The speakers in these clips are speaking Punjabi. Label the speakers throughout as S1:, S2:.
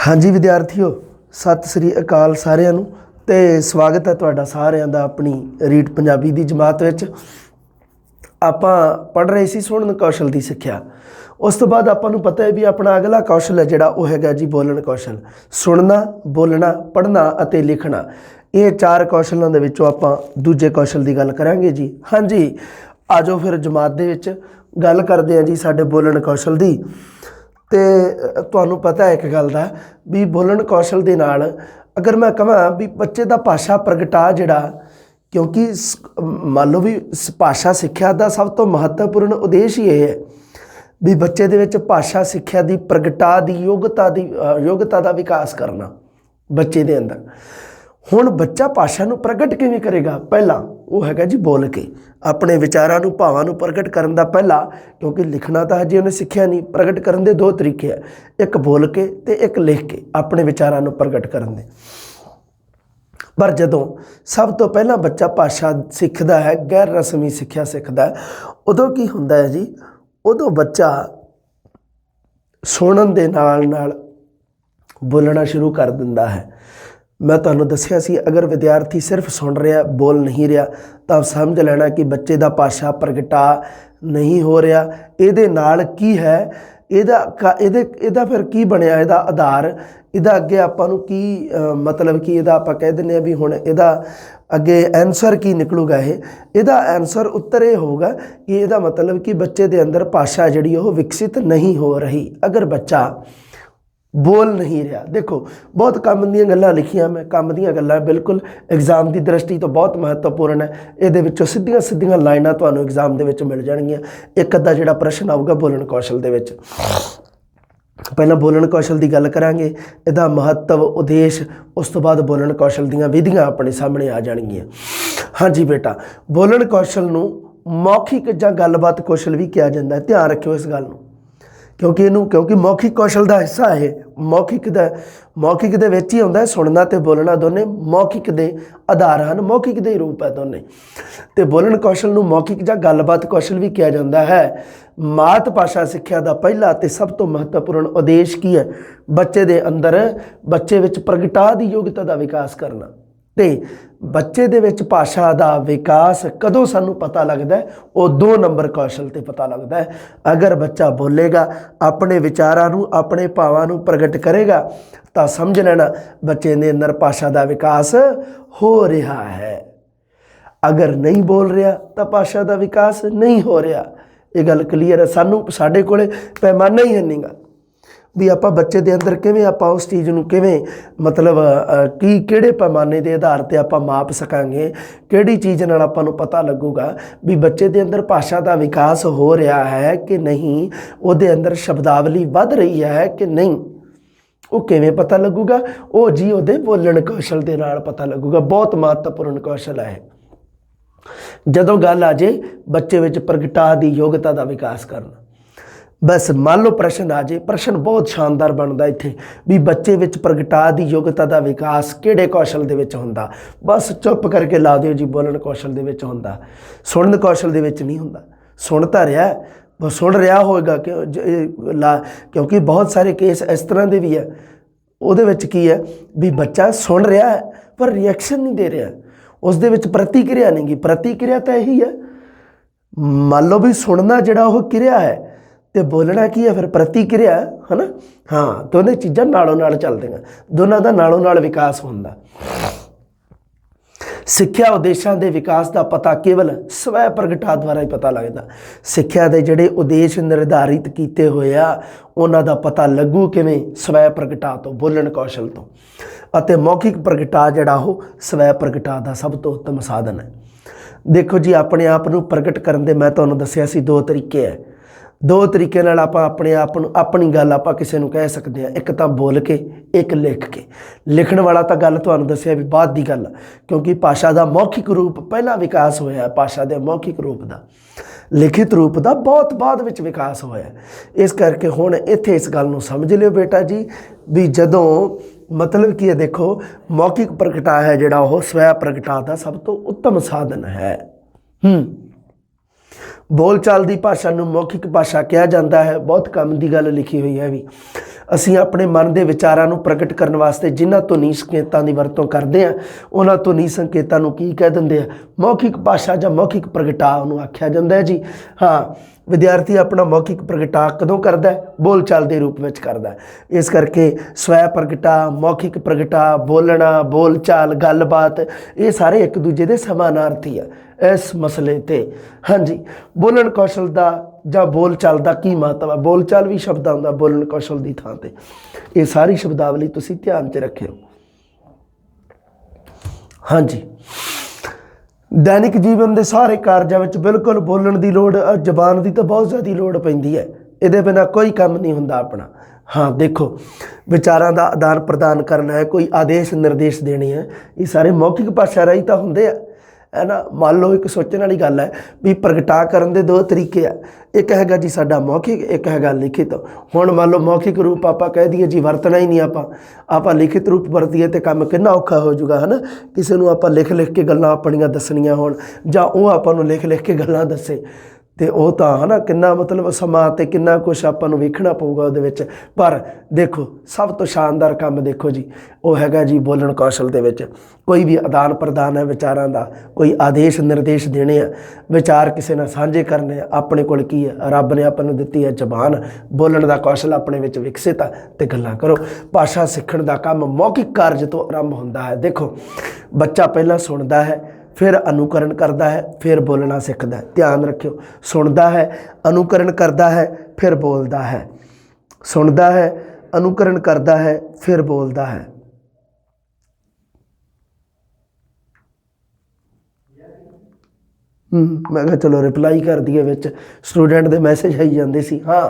S1: हाँ जी विद्यार्थियों, सत श्री अकाल सारिਆਂ ਨੂੰ ਤੇ ਸਵਾਗਤ ਹੈ ਤੁਹਾਡਾ ਸਾਰਿਆਂ ਦਾ ਆਪਣੀ ਰੀਡ ਪੰਜਾਬੀ ਦੀ ਜਮਾਤ ਵਿੱਚ। ਆਪਾਂ ਪੜ੍ਹ ਰਹੇ ਸੀ ਸੁਣਨ ਕੌਸ਼ਲ ਦੀ ਸਿੱਖਿਆ। ਉਸ ਤੋਂ ਬਾਅਦ ਆਪਾਂ ਨੂੰ ਪਤਾ ਹੈ ਵੀ ਆਪਣਾ ਅਗਲਾ ਕੌਸ਼ਲ ਹੈ ਜਿਹੜਾ ਉਹ ਹੈਗਾ ਜੀ ਬੋਲਣ ਕੌਸ਼ਲ। ਸੁਣਨਾ, ਬੋਲਣਾ, ਪੜ੍ਹਨਾ ਅਤੇ ਲਿਖਣਾ, ਇਹ ਚਾਰ ਕੌਸ਼ਲਾਂ ਦੇ ਵਿੱਚੋਂ ਆਪਾਂ ਦੂਜੇ ਕੌਸ਼ਲ ਦੀ ਗੱਲ ਕਰਾਂਗੇ ਜੀ। हाँ जी, आ जाओ फिर जमात ਦੇ ਵਿੱਚ ਗੱਲ ਕਰਦੇ ਹਾਂ ਜੀ ਸਾਡੇ ਬੋਲਣ ਕੌਸ਼ਲ ਦੀ। तो ਤੁਹਾਨੂੰ पता है एक गल का भी बोलन कौशल के नाल अगर मैं कहां भी बच्चे का भाषा प्रगटा जिहड़ा, क्योंकि मान लो भी भाषा सिक्ख्या का सब तो महत्वपूर्ण उद्देश ही यह है भी बच्चे दे विच भाषा सिक्ख्या की प्रगटा की योग्यता का विकास करना बच्चे दे अंदर। हुण बच्चा भाषा नूं प्रगट किवें करेगा? पहला वो हैगा जी बोल के अपने विचारां नूं भावां नूं प्रगट करन दा पहला, क्योंकि लिखना तो हजे उन्हें सिक्ख्या नहीं। प्रगट करन दे दो तरीके है, एक बोल के ते एक लिख के अपने विचारां नूं प्रगट करन दे। पर जदों सब तो पहला बच्चा भाषा सिੱਖਦਾ है, गैर रस्मी सिक्ख्या सिੱਖਦਾ है, उदों की हुंदा है जी, उदों बच्चा सुनन दे नाल नाल बोलना शुरू कर दिंदा है। मैं तुहानूं दस्सिया सी अगर विद्यार्थी सिर्फ सुन रहा बोल नहीं रहा तो समझ लेना कि बच्चे का भाषा प्रगटा नहीं हो रहा। इहदे नाल की है, इहदा फिर की बनिया, इहदा आधार, इहदा अगे आपां नूं की मतलब कि इहदा आपां कह दिंदे आ भी हुण इहदा अगे आंसर की निकलूगा। इहदा आंसर उत्तर ये होगा कि इहदा मतलब कि बच्चे दे अंदर भाषा जिहड़ी ओह विकसित नहीं हो रही अगर बच्चा बोल नहीं रहा। देखो बहुत काम दी गल्लां लिखियां मैं, काम दी गल्लां बिल्कुल एग्जाम की दृष्टि तो बहुत महत्वपूर्ण है। ये सीधियां सीधियां लाइनां तुहानूं एग्जाम दे विच मिल जाणगियां। एक अद्धा जिहड़ा प्रश्न आऊगा बोलण कौशल दे विच। पहलां बोलण कौशल की गल करांगे, इहदा महत्व, उद्देश, उस तो बाद बोलण कौशल दीयां विधियां अपने सामने आ जाणगियां। हाँ जी बेटा, बोलण कौशल नूं मौखिक जां गलबात कौशल भी कहा जाता है। ध्यान रखियो इस गल नूं, क्योंकि मौखिक कौशल का हिस्सा है। मौखिक दे विच ही आउंदा है, सुनना ते बोलना दोने मौखिक दे आधार हैं, मौखिक दे रूप है दोने। तो बोलण कौशल नूं मौखिक जां गलबात कौशल भी कहा जाता है। मात भाषा सिक्ख्या का पहला तो सब तो महत्वपूर्ण उद्देश की है? बच्चे दे अंदर, बच्चे विच प्रगटा की योग्यता का विकास करना। तो बच्चे दे विच भाषा का विकास कदों सानू पता लगता है? वो 2 नंबर कौशल ते पता लगता है। अगर बच्चा बोलेगा, अपने विचारां नूं, अपने भावां नूं प्रगट करेगा तो समझ लेना बच्चे दे अंदर भाषा का विकास हो रहा है। अगर नहीं बोल रहा तो भाषा का विकास नहीं हो रहा। ये गल क्लीयर है। सानू साडे कोले पैमाना ही है नहींगा भी आपां बच्चे दे अंदर किवें आपां उस चीज़ नूं किवें मतलब किहड़े पैमाने के आधार पर आपां माप सकांगे, किहड़ी चीज़ नाल आपां नूं पता लगूगा भी बच्चे दे अंदर भाषा का विकास हो रहा है कि नहीं, उहदे अंदर शब्दावली वध रही है कि नहीं, वो किवें पता लगूगा? वो जी उहदे बोलण कौशल दे नाल पता लगूगा। बहुत महत्वपूर्ण कौशल है जदों गल आ जाए बच्चे विच प्रगटा की योग्यता का विकास करना। बस मान लो प्रश्न आ जाए, प्रश्न बहुत शानदार बनता इत्थे भी बच्चे विच प्रगटा की योग्यता का विकास किहड़े कौशल दे विच हुंदा? बस चुप करके ला दिओ जी बोलण कौशल दे विच हुंदा, सुणन कौशल दे विच नहीं हुंदा। सुन तां रहा वो सुन रहा होएगा क्योंकि बहुत सारे केस इस तरह के भी है। उहदे विच की है भी बच्चा सुन रहा है पर रिएक्शन नहीं दे रहा, उस दे विच प्रतिक्रिया नहीं गी। प्रतिक्रिया तो यही है, मान लो भी सुनना जिहड़ा वो क्रिया है तो बोलना की है फिर प्रतिक्रिया है ना। हाँ, दोनों चीज़ां नालों नाल चलदियां, दोनों का नालों नाल विकास हुंदा। सिक्ख्या उद्देशां दे विकास का पता केवल स्वै प्रगटा द्वारा ही पता लगता। सिक्ख्या दे जिहड़े उद्देश निर्धारित किए हुए आ उन्हां दा पता लगू किवें? स्वै प्रगटा तो, बोलण कौशल तो। अते मौखिक प्रगटा जिहड़ा वो स्वै प्रगटा का सब तो उत्तम साधन है। देखो जी, अपने आप नूं प्रगट करन दे मैं तुहानूं दस्सिया सी 2 तरीके है। 2 तरीके नाल आपां अपने आप नूं, अपनी गल आपां किसी नूं कह सकते हैं। एक तो बोल के, एक लिख के। लिखण वाला तो गल तुहानूं दस्सिया भी बाद दी गल, क्योंकि भाषा का मौखिक रूप पहला विकास होया, भाषा के मौखिक रूप का, लिखित रूप का बहुत बाद विच विकास होया। इस करके हुण इत्थे इस गल नूं समझ लिओ बेटा जी भी जदों मतलब कि देखो मौखिक प्रगटा है जिहड़ा वो स्वै प्रगटा का सब तो उत्तम साधन है। बोलचाल की भाषा नूं मौखिक भाषा कहा जाता है। बहुत काम की गल लिखी हुई है भी ਅਸੀਂ ਆਪਣੇ ਮਨ ਦੇ ਵਿਚਾਰਾਂ ਨੂੰ ਪ੍ਰਗਟ ਕਰਨ ਵਾਸਤੇ ਜਿਨ੍ਹਾਂ ਧੁਨੀ ਸੰਕੇਤਾਂ ਦੀ ਵਰਤੋਂ ਕਰਦੇ ਹਾਂ, ਉਹਨਾਂ ਧੁਨੀ ਸੰਕੇਤਾਂ ਨੂੰ ਕੀ ਕਹਿ ਦਿੰਦੇ ਆ? ਮੌਖਿਕ ਭਾਸ਼ਾ ਜਾਂ ਮੌਖਿਕ ਪ੍ਰਗਟਾਅ ਉਹਨੂੰ ਆਖਿਆ ਜਾਂਦਾ ਹੈ ਜੀ। ਹਾਂ, ਵਿਦਿਆਰਥੀ ਆਪਣਾ ਮੌਖਿਕ ਪ੍ਰਗਟਾਅ ਕਦੋਂ ਕਰਦਾ ਹੈ? ਬੋਲਚਾਲ ਦੇ ਰੂਪ ਵਿੱਚ ਕਰਦਾ ਹੈ। ਇਸ ਕਰਕੇ ਸਵੈ ਪ੍ਰਗਟਾਅ, ਮੌਖਿਕ ਪ੍ਰਗਟਾਅ, ਬੋਲਣਾ, ਬੋਲਚਾਲ, ਗੱਲਬਾਤ, ਇਹ ਸਾਰੇ ਇੱਕ ਦੂਜੇ ਦੇ ਸਮਾਨਾਰਥੀ ਆ ਇਸ ਮਸਲੇ ਤੇ। ਹਾਂਜੀ, ਬੋਲਣ ਕੌਸ਼ਲ ਦਾ ਜਾਂ ਬੋਲਚਾਲ ਦਾ ਕੀ ਮਹੱਤਵ ਹੈ? ਬੋਲਚਾਲ ਵੀ ਸ਼ਬਦ ਆਉਂਦਾ ਬੋਲਣ ਕੌਸ਼ਲ ਦੀ ਥਾਂ ਤੇ। ਇਹ ਸਾਰੀ ਸ਼ਬਦਾਵਲੀ ਤੁਸੀਂ ਧਿਆਨ 'ਚ ਰੱਖਿਓ। ਹਾਂਜੀ, दैनिक जीवन के सारे कार्यों में बिल्कुल बोलण की लोड़, जबान की तो बहुत ज़्यादा लोड़ पैंदी है, ये बिना कोई काम नहीं होंदा अपना। हाँ देखो, विचारों का आदान प्रदान करना है, कोई आदेश निर्देश देने हैं, ये सारे मौखिक भाषा राही तो होंदे है ना। मान लो एक सोचने वाली गल है भी प्रगटा करने के दो तरीके है, एक हैगा जी साडा मौखिक, एक हैगा लिखित। हुण मान लो मौखिक रूप आप कह दिए जी वरतना ही नहीं, आप लिखित रूप वरतीए तो काम कितना औखा हो जाऊगा है ना। किसी को आप लिख लिख के गल्लां अपनियां दसनियां होण जां ओह आपां नूं लिख लिख के गल्लां दसे तो वह तो है ना कितना मतलब समा ते कितना कुछ आपां नूं वेखना पऊगा उहदे विच। पर देखो सब तो शानदार काम देखो जी वह हैगा जी बोलण कौशल दे विच कोई भी आदान प्रदान है विचारां दा, कोई आदेश निर्देश देने आ, विचार किसी नाल साझे करने आ। अपने कोल की है, रब ने आपां नूं दित्ती है जबान, बोलण दा कौशल अपने विच विकसित है ते गल्लां करो। भाषा सीखण दा काम मौखिक कार्य तो आरंभ होंदा है। देखो बच्चा पहला सुनता है, फिर अनुकरण करता है, फिर बोलना सीखता है। ध्यान रखियो, सुनता है, अनुकरण करता है, फिर बोलता है, सुनता है, अनुकरण करता है, फिर बोलता है। मैं कहा चलो रिप्लाई कर दिए, विच स्टूडेंट दे मैसेज आई जाते सी। हाँ,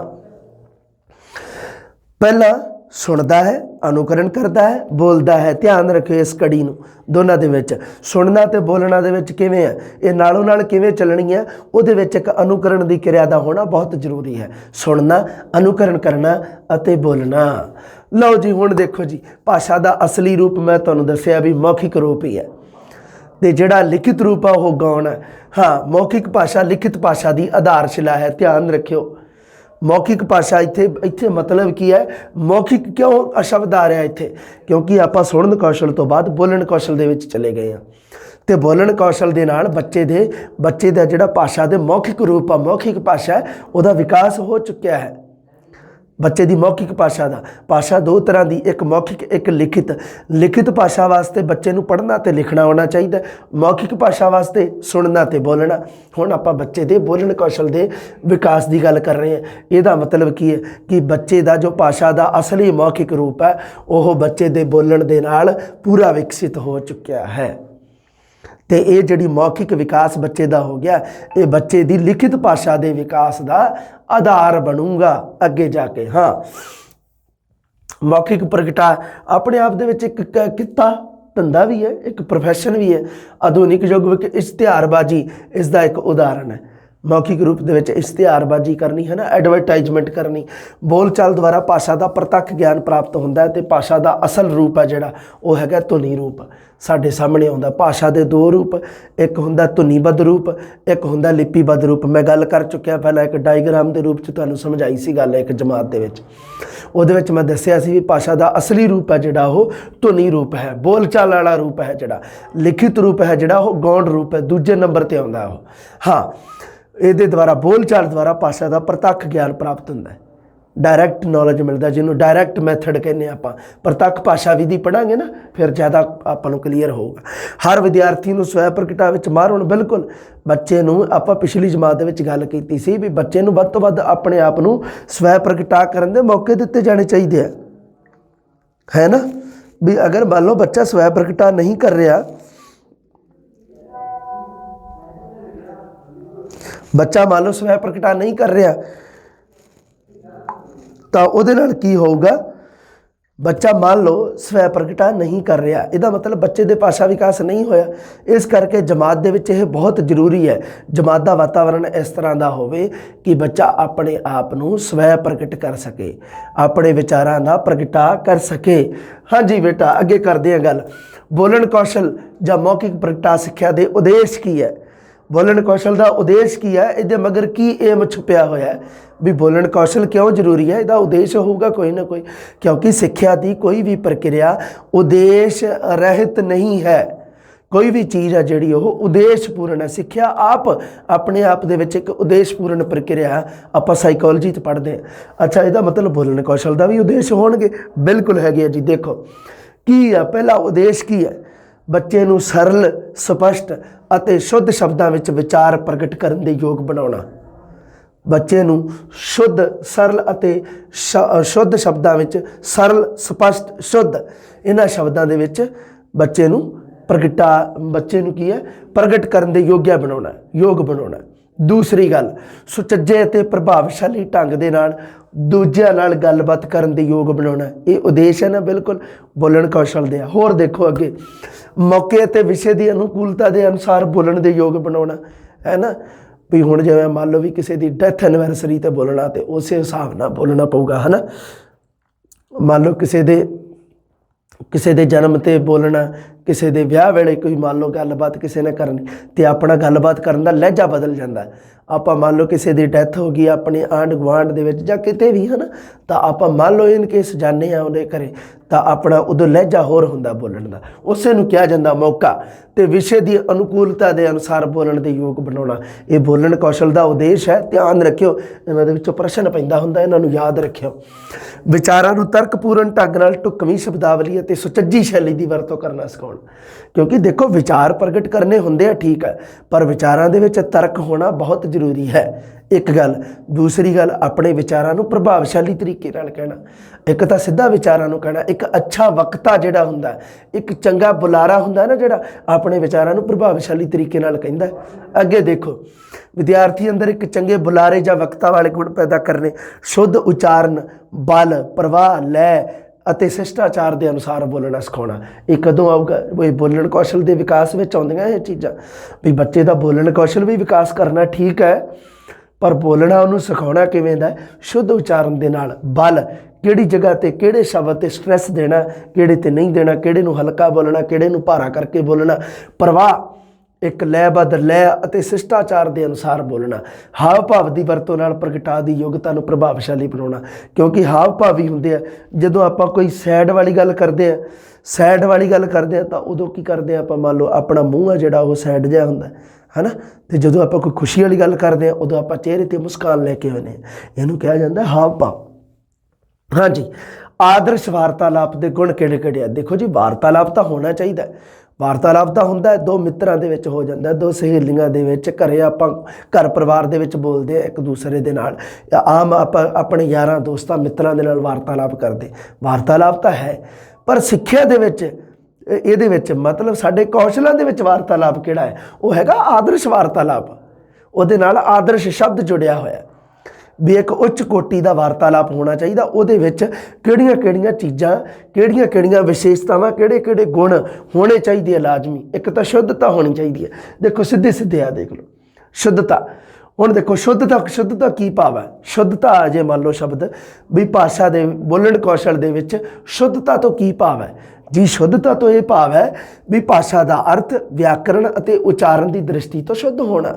S1: पहला सुनता है, अनुकरण करता है, बोलता है। ध्यान रखियो इस कड़ी नूं, दोनों दे विच सुनना ते बोलना दे विच किवें है, ये नालों नाल किवें चलनी है, उहदे विच एक अनुकरण की क्रिया का होना बहुत जरूरी है। सुनना, अनुकरण करना अते बोलना। लो जी हुण देखो जी, भाषा का असली रूप मैं तुहानूं दस्सिया भी मौखिक रूप ही है, ते जिहड़ा लिखित रूप है वह गौण है। हाँ, मौखिक भाषा लिखित भाषा की आधारशिला है। ध्यान रखियो, मौखिक भाषा इत्थे मतलब की है, मौखिक क्यों शब्द आ रहा इत्थे, क्योंकि आप सुनन कौशल तो बाद बोलण कौशल दे विच चले गए हैं। तो बोलण कौशल दे नाल बच्चे दा जिहड़ा भाषा दे मौखिक रूप आ, मौखिक भाषा है, उहदा विकास हो चुकिया है। बच्चे की मौखिक भाषा दो तरह की, एक मौखिक एक लिखित। लिखित भाषा वास्ते बच्चे नूं पढ़ना तो लिखना होना चाहिए, मौखिक भाषा वास्ते सुनना तो बोलना। हुण आपां बच्चे दे बोलण कौशल के विकास की गल कर रहे हैं। इसदा मतलब की है कि बच्चे का जो भाषा का असली मौखिक रूप है वह बच्चे के बोलण दे नाल पूरा विकसित हो चुकिया है। तो ये जिहड़ी मौखिक विकास बच्चे का हो गया, ये बच्चे की लिखित भाषा के विकास का आधार बनूगा अगे जाके। हाँ, मौखिक प्रगटा अपने आप दे विच एक किता धंधा भी है, एक प्रोफैशन भी है। आधुनिक युग में इश्तिहारबाजी इसका एक उदाहरण है। मौखिक रूप दे विच इश्तिहारबाजी करनी है ना, एडवरटाइजमेंट करनी। बोलचाल द्वारा भाषा का प्रत्यक्ष ज्ञान प्राप्त होता है। तो भाषा का असल रूप है जिहड़ा वो हैगा धुनी रूप, साडे सामने आउंदा। भाषा के दो रूप, एक हुंदा धुनीबद्ध रूप, एक हुंदा लिपिबद्ध रूप। मैं गल कर चुकिया पहला, एक डायग्राम के रूप च तुहानूं समझाई सी गल एक जमात दे विच। उहदे विच मैं दस्सिया सी भी भाषा का असली रूप है जिहड़ा वो धुनी रूप है, बोलचाल वाला रूप है जिहड़ा। लिखित रूप है जिहड़ा वो गौण रूप है, दूजे नंबर ते आउंदा वो। हाँ, ਇਹਦੇ द्वारा बोलचाल द्वारा भाषा का प्रत्यक्ष ज्ञान प्राप्त होता है, डायरैक्ट नॉलेज मिलता, जिन्होंने डायरैक्ट मैथड कहने आप। प्रत्यक्ष भाषा विधि पढ़ांगे ना फिर ज़्यादा आपको क्लीयर होगा। हर विद्यार्थी को स्वै प्रगटा विच माहिर होना। बिल्कुल बच्चे आप पिछली जमात विच गल कीती सी भी बच्चे वध तो वध अपने आप को स्वै प्रगटा करन दे मौके दिते जाने चाहिए है ना। भी अगर मान लो बच्चा स्वै प्रगटा नहीं कर रहा, बच्चा मान लो स्वै प्रगटा नहीं कर रहा तो उहदे नाल की होगा, बच्चा मान लो स्वै प्रगटा नहीं कर रहा, इसका मतलब बच्चे दे भाषा विकास नहीं होया। इस करके जमात दे विच यह बहुत जरूरी है, जमात का वातावरण इस तरह का होवे कि बच्चा अपने आप को स्वै प्रगट कर सके, अपने विचारां का प्रगटा कर सके। हाँ जी बेटा, अगे करते हैं गल। बोलण कौशल जां मौखिक प्रगटा सिक्ख्या दे उद्देश की है। ਬੋਲਣ ਕੌਸ਼ਲ ਦਾ ਉਦੇਸ਼ ਕੀ ਹੈ, ਇਹਦੇ ਮਗਰ ਕੀ ਏਮ ਛੁਪਿਆ ਹੋਇਆ ਹੈ, ਵੀ ਬੋਲਣ ਕੌਸ਼ਲ ਕਿਉਂ ਜ਼ਰੂਰੀ ਹੈ, ਇਹਦਾ ਉਦੇਸ਼ ਹੋਊਗਾ ਕੋਈ ਨਾ ਕੋਈ, ਕਿਉਂਕਿ ਸਿੱਖਿਆ ਦੀ ਕੋਈ ਵੀ ਪ੍ਰਕਿਰਿਆ ਉਦੇਸ਼ ਰਹਿਤ ਨਹੀਂ ਹੈ। ਕੋਈ ਵੀ ਚੀਜ਼ ਹੈ ਜਿਹੜੀ ਉਹ ਉਦੇਸ਼ਪੂਰਨ ਹੈ। ਸਿੱਖਿਆ ਆਪ ਆਪਣੇ ਆਪ ਦੇ ਵਿੱਚ ਇੱਕ ਉਦੇਸ਼ਪੂਰਨ ਪ੍ਰਕਿਰਿਆ ਹੈ। ਆਪਾਂ ਸਾਈਕੋਲੋਜੀ 'ਚ ਪੜ੍ਹਦੇ ਹਾਂ। ਅੱਛਾ, ਇਹਦਾ ਮਤਲਬ ਬੋਲਣ ਕੌਸ਼ਲ ਦਾ ਵੀ ਉਦੇਸ਼ ਹੋਣਗੇ? ਬਿਲਕੁਲ ਹੈਗੇ ਆ ਜੀ। ਦੇਖੋ ਕੀ ਆ, ਪਹਿਲਾ ਉਦੇਸ਼ ਕੀ ਹੈ, ਬੱਚੇ ਨੂੰ ਸਰਲ, ਸਪਸ਼ਟ ਅਤੇ ਸ਼ੁੱਧ ਸ਼ਬਦਾਂ ਵਿੱਚ ਵਿਚਾਰ ਪ੍ਰਗਟ ਕਰਨ ਦੇ ਯੋਗ ਬਣਾਉਣਾ। ਬੱਚੇ ਨੂੰ ਸ਼ੁੱਧ, ਸਰਲ ਅਤੇ ਸ਼ੁੱਧ ਸ਼ਬਦਾਂ ਵਿੱਚ, ਸਰਲ, ਸਪਸ਼ਟ, ਸ਼ੁੱਧ, ਇਹਨਾਂ ਸ਼ਬਦਾਂ ਦੇ ਵਿੱਚ ਬੱਚੇ ਨੂੰ ਬੱਚੇ ਨੂੰ ਕੀ ਹੈ, ਪ੍ਰਗਟ ਕਰਨ ਦੇ ਯੋਗ ਬਣਾਉਣਾ। ਦੂਸਰੀ ਗੱਲ, ਸੁਚੱਜੇ ਅਤੇ ਪ੍ਰਭਾਵਸ਼ਾਲੀ ਢੰਗ ਦੇ ਨਾਲ ਦੂਜਿਆਂ ਨਾਲ ਗੱਲਬਾਤ ਕਰਨ ਦੇ ਯੋਗ ਬਣਾਉਣਾ। ਇਹ ਉਦੇਸ਼ ਹੈ ਨਾ, ਬਿਲਕੁਲ ਬੋਲਣ ਕੌਸ਼ਲ ਦੇ ਆ। ਹੋਰ ਦੇਖੋ ਅੱਗੇ, ਮੌਕੇ ਅਤੇ ਵਿਸ਼ੇ ਦੀ ਅਨੁਕੂਲਤਾ ਦੇ ਅਨੁਸਾਰ ਬੋਲਣ ਦੇ ਯੋਗ ਬਣਾਉਣਾ, ਹੈ ਨਾ। ਵੀ ਹੁਣ ਜਿਵੇਂ ਮੰਨ ਲਓ ਵੀ ਕਿਸੇ ਦੀ ਡੈਥ ਐਨਵਰਸਰੀ 'ਤੇ ਬੋਲਣਾ, ਤੇ ਉਸੇ ਹਿਸਾਬ ਨਾਲ ਬੋਲਣਾ ਪਊਗਾ, ਹੈ ਨਾ। ਮੰਨ ਲਓ ਕਿਸੇ ਦੇ ਜਨਮ 'ਤੇ ਬੋਲਣਾ, ਕਿਸੇ ਦੇ ਵਿਆਹ ਵੇਲੇ ਕੋਈ ਮੰਨ ਲਓ ਗੱਲਬਾਤ ਕਿਸੇ ਨੇ ਕਰਨੀ, ਤੇ ਆਪਣਾ ਗੱਲਬਾਤ ਕਰਨ ਦਾ ਲਹਿਜਾ ਬਦਲ ਜਾਂਦਾ। ਆਪਾਂ ਮੰਨ ਲਓ ਕਿਸੇ ਦੀ ਡੈਥ ਹੋ ਗਈ ਆਪਣੇ ਆਂਢ ਗੁਆਂਢ ਦੇ ਵਿੱਚ ਜਾਂ ਕਿਤੇ ਵੀ, ਹੈ ਨਾ, ਤਾਂ ਆਪਾਂ ਮੰਨ ਲਓ ਇਨ ਕੇਸ ਜਾਂਦੇ ਹਾਂ ਉਹਦੇ ਘਰੇ, ਤਾਂ ਆਪਣਾ ਉਦੋਂ ਲਹਿਜਾ ਹੋਰ ਹੁੰਦਾ ਬੋਲਣ ਦਾ, ਉਸੇ ਨੂੰ ਕਿਹਾ ਜਾਂਦਾ ਮੌਕਾ। ਤੇ ਵਿਸ਼ੇ ਦੀ ਅਨੁਕੂਲਤਾ ਦੇ ਅਨੁਸਾਰ ਬੋਲਣ ਦੇ ਯੋਗ ਬਣਾਉਣਾ, ਇਹ ਬੋਲਣ ਕੌਸ਼ਲ ਦਾ ਉਦੇਸ਼ ਹੈ। ਧਿਆਨ ਰੱਖਿਓ, ਇਹਨਾਂ ਦੇ ਵਿੱਚੋਂ ਪ੍ਰਸ਼ਨ ਪੈਂਦਾ ਹੁੰਦਾ, ਇਹਨਾਂ ਨੂੰ ਯਾਦ ਰੱਖਿਓ। ਵਿਚਾਰਾਂ ਨੂੰ ਤਰਕਪੂਰਨ ਢੰਗ ਨਾਲ ਢੁਕਵੀਂ ਸ਼ਬਦਾਵਲੀ ਅਤੇ ਸੁਚੱਜੀ ਸ਼ੈਲੀ ਦੀ ਵਰਤੋਂ ਕਰਨਾ ਸਿਖਾਉਣ। ਕਿਉਂਕਿ ਦੇਖੋ, ਵਿਚਾਰ ਪ੍ਰਗਟ ਕਰਨੇ ਹੁੰਦੇ ਆ, ਠੀਕ ਹੈ, ਪਰ ਵਿਚਾਰਾਂ ਦੇ ਵਿੱਚ ਤਰਕ ਹੋਣਾ ਬਹੁਤ ਜ਼ਰੂਰੀ ਹੈ, ਇੱਕ ਗੱਲ। ਦੂਸਰੀ ਗੱਲ, ਆਪਣੇ ਵਿਚਾਰਾਂ ਨੂੰ ਪ੍ਰਭਾਵਸ਼ਾਲੀ ਤਰੀਕੇ ਨਾਲ ਕਹਿਣਾ। ਇੱਕ ਤਾਂ ਸਿੱਧਾ ਵਿਚਾਰਾਂ ਨੂੰ ਕਹਿਣਾ, ਇੱਕ ਅੱਛਾ ਵਕਤਾ ਜਿਹੜਾ ਹੁੰਦਾ, ਇੱਕ ਚੰਗਾ ਬੁਲਾਰਾ ਹੁੰਦਾ ਨਾ, ਜਿਹੜਾ ਆਪਣੇ ਵਿਚਾਰਾਂ ਨੂੰ ਪ੍ਰਭਾਵਸ਼ਾਲੀ ਤਰੀਕੇ ਨਾਲ ਕਹਿੰਦਾ। ਅੱਗੇ ਦੇਖੋ, ਵਿਦਿਆਰਥੀ ਅੰਦਰ ਇੱਕ ਚੰਗੇ ਬੁਲਾਰੇ ਜਾਂ ਵਕਤਾ ਵਾਲੇ ਗੁਣ ਪੈਦਾ ਕਰਨੇ। ਸ਼ੁੱਧ ਉਚਾਰਨ, ਬਲ, ਪ੍ਰਵਾਹ, ਲੈ ਅਤੇ ਸ਼ਿਸ਼ਟਾਚਾਰ ਦੇ ਅਨੁਸਾਰ ਬੋਲਣਾ ਸਿਖਾਉਣਾ। ਇਹ ਕਦੋਂ ਆਊਗਾ? ਇਹ ਬੋਲਣ ਕੌਸ਼ਲ ਦੇ ਵਿਕਾਸ ਵਿੱਚ ਆਉਂਦੀਆਂ ਇਹ ਚੀਜ਼ਾਂ। ਵੀ ਬੱਚੇ ਦਾ ਬੋਲਣ ਕੌਸ਼ਲ ਵੀ ਵਿਕਾਸ ਕਰਨਾ ਠੀਕ ਹੈ, ਪਰ ਬੋਲਣਾ ਉਹਨੂੰ ਸਿਖਾਉਣਾ ਕਿਵੇਂ ਦਾ? ਸ਼ੁੱਧ ਉਚਾਰਨ ਦੇ ਨਾਲ। ਬਲ, ਕਿਹੜੀ ਜਗ੍ਹਾ 'ਤੇ ਕਿਹੜੇ ਸ਼ਬਦ 'ਤੇ ਸਟ੍ਰੈਸ ਦੇਣਾ, ਕਿਹੜੇ 'ਤੇ ਨਹੀਂ ਦੇਣਾ, ਕਿਹੜੇ ਨੂੰ ਹਲਕਾ ਬੋਲਣਾ, ਕਿਹੜੇ ਨੂੰ ਭਾਰਾ ਕਰਕੇ ਬੋਲਣਾ। ਪ੍ਰਵਾਹ, ਇੱਕ ਲੈਅਬੱਧ ਲੈ ਅਤੇ ਸ਼ਿਸ਼ਟਾਚਾਰ ਦੇ ਅਨੁਸਾਰ ਬੋਲਣਾ। ਹਾਵ ਭਾਵ ਦੀ ਵਰਤੋਂ ਨਾਲ ਪ੍ਰਗਟਾ ਦੀ ਯੋਗਤਾ ਨੂੰ ਪ੍ਰਭਾਵਸ਼ਾਲੀ ਬਣਾਉਣਾ। ਕਿਉਂਕਿ ਹਾਵ ਭਾਵ ਹੀ ਹੁੰਦੇ ਆ, ਜਦੋਂ ਆਪਾਂ ਕੋਈ ਸੈਡ ਵਾਲੀ ਗੱਲ ਕਰਦੇ ਆ, ਤਾਂ ਉਦੋਂ ਕੀ ਕਰਦੇ ਆ ਆਪਾਂ? ਮੰਨ ਲਓ ਆਪਣਾ ਮੂੰਹ ਆ ਜਿਹੜਾ ਉਹ ਸੈਡ ਜਿਹਾ ਹੁੰਦਾ, ਹੈ ਨਾ। ਅਤੇ ਜਦੋਂ ਆਪਾਂ ਕੋਈ ਖੁਸ਼ੀ ਵਾਲੀ ਗੱਲ ਕਰਦੇ ਹਾਂ, ਉਦੋਂ ਆਪਾਂ ਚਿਹਰੇ 'ਤੇ ਮੁਸਕਾਨ ਲੈ ਕੇ ਆਉਂਦੇ ਹਾਂ। ਇਹਨੂੰ ਕਿਹਾ ਜਾਂਦਾ ਹਾਵ ਭਾਵ। ਹਾਂਜੀ, ਆਦਰਸ਼ ਵਾਰਤਾਲਾਪ ਦੇ ਗੁਣ ਕਿਹੜੇ ਕਿਹੜੇ ਆ? ਦੇਖੋ ਜੀ, ਵਾਰਤਾਲਾਪ ਤਾਂ ਹੋਣਾ ਚਾਹੀਦਾ। ਵਾਰਤਾਲਾਪ ਤਾਂ ਹੁੰਦਾ ਦੋ ਮਿੱਤਰਾਂ ਦੇ ਵਿੱਚ ਹੋ ਜਾਂਦਾ, ਦੋ ਸਹੇਲੀਆਂ ਦੇ ਵਿੱਚ, ਘਰੇ ਆਪਾਂ ਘਰ ਪਰਿਵਾਰ ਦੇ ਵਿੱਚ ਬੋਲਦੇ ਆ ਇੱਕ ਦੂਸਰੇ ਦੇ ਨਾਲ, ਆਮ ਆਪਾਂ ਆਪਣੇ ਯਾਰਾਂ ਦੋਸਤਾਂ ਮਿੱਤਰਾਂ ਦੇ ਨਾਲ ਵਾਰਤਾਲਾਪ ਕਰਦੇ। ਵਾਰਤਾਲਾਪ ਤਾਂ ਹੈ, ਪਰ ਸਿੱਖਿਆ ਦੇ ਵਿੱਚ ਇਹਦੇ ਵਿੱਚ ਮਤਲਬ ਸਾਡੇ ਕੌਸ਼ਲਾਂ ਦੇ ਵਿੱਚ ਵਾਰਤਾਲਾਪ ਕਿਹੜਾ ਹੈ? ਉਹ ਹੈਗਾ ਆਦਰਸ਼ ਵਾਰਤਾਲਾਪ। ਉਹਦੇ ਨਾਲ ਆਦਰਸ਼ ਸ਼ਬਦ ਜੁੜਿਆ ਹੋਇਆ, ਵੀ ਇੱਕ ਉੱਚ ਕੋਟੀ ਦਾ ਵਾਰਤਾਲਾਪ ਹੋਣਾ ਚਾਹੀਦਾ। ਉਹਦੇ ਵਿੱਚ ਕਿਹੜੀਆਂ ਕਿਹੜੀਆਂ ਚੀਜ਼ਾਂ, ਕਿਹੜੀਆਂ ਕਿਹੜੀਆਂ ਵਿਸ਼ੇਸ਼ਤਾਵਾਂ, ਕਿਹੜੇ ਕਿਹੜੇ ਗੁਣ ਹੋਣੇ ਚਾਹੀਦੇ ਆ ਲਾਜ਼ਮੀ। ਇੱਕ ਤਾਂ ਸ਼ੁੱਧਤਾ ਹੋਣੀ ਚਾਹੀਦੀ ਹੈ। ਦੇਖੋ ਸਿੱਧੇ ਆ ਦੇਖ ਲਓ, ਸ਼ੁੱਧਤਾ। ਹੁਣ ਦੇਖੋ ਸ਼ੁੱਧਤਾ ਕੀ ਭਾਵ ਹੈ? ਸ਼ੁੱਧਤਾ ਜੇ ਮੰਨ ਲਓ ਸ਼ਬਦ ਵੀ ਭਾਸ਼ਾ ਦੇ ਬੋਲਣ ਕੌਸ਼ਲ ਦੇ ਵਿੱਚ ਸ਼ੁੱਧਤਾ ਤੋਂ ਕੀ ਭਾਵ ਹੈ ਜੀ? ਸ਼ੁੱਧਤਾ ਤੋਂ ਇਹ ਭਾਵ ਹੈ ਵੀ ਭਾਸ਼ਾ ਦਾ ਅਰਥ, ਵਿਆਕਰਣ ਅਤੇ ਉਚਾਰਨ ਦੀ ਦ੍ਰਿਸ਼ਟੀ ਤੋਂ ਸ਼ੁੱਧ ਹੋਣਾ।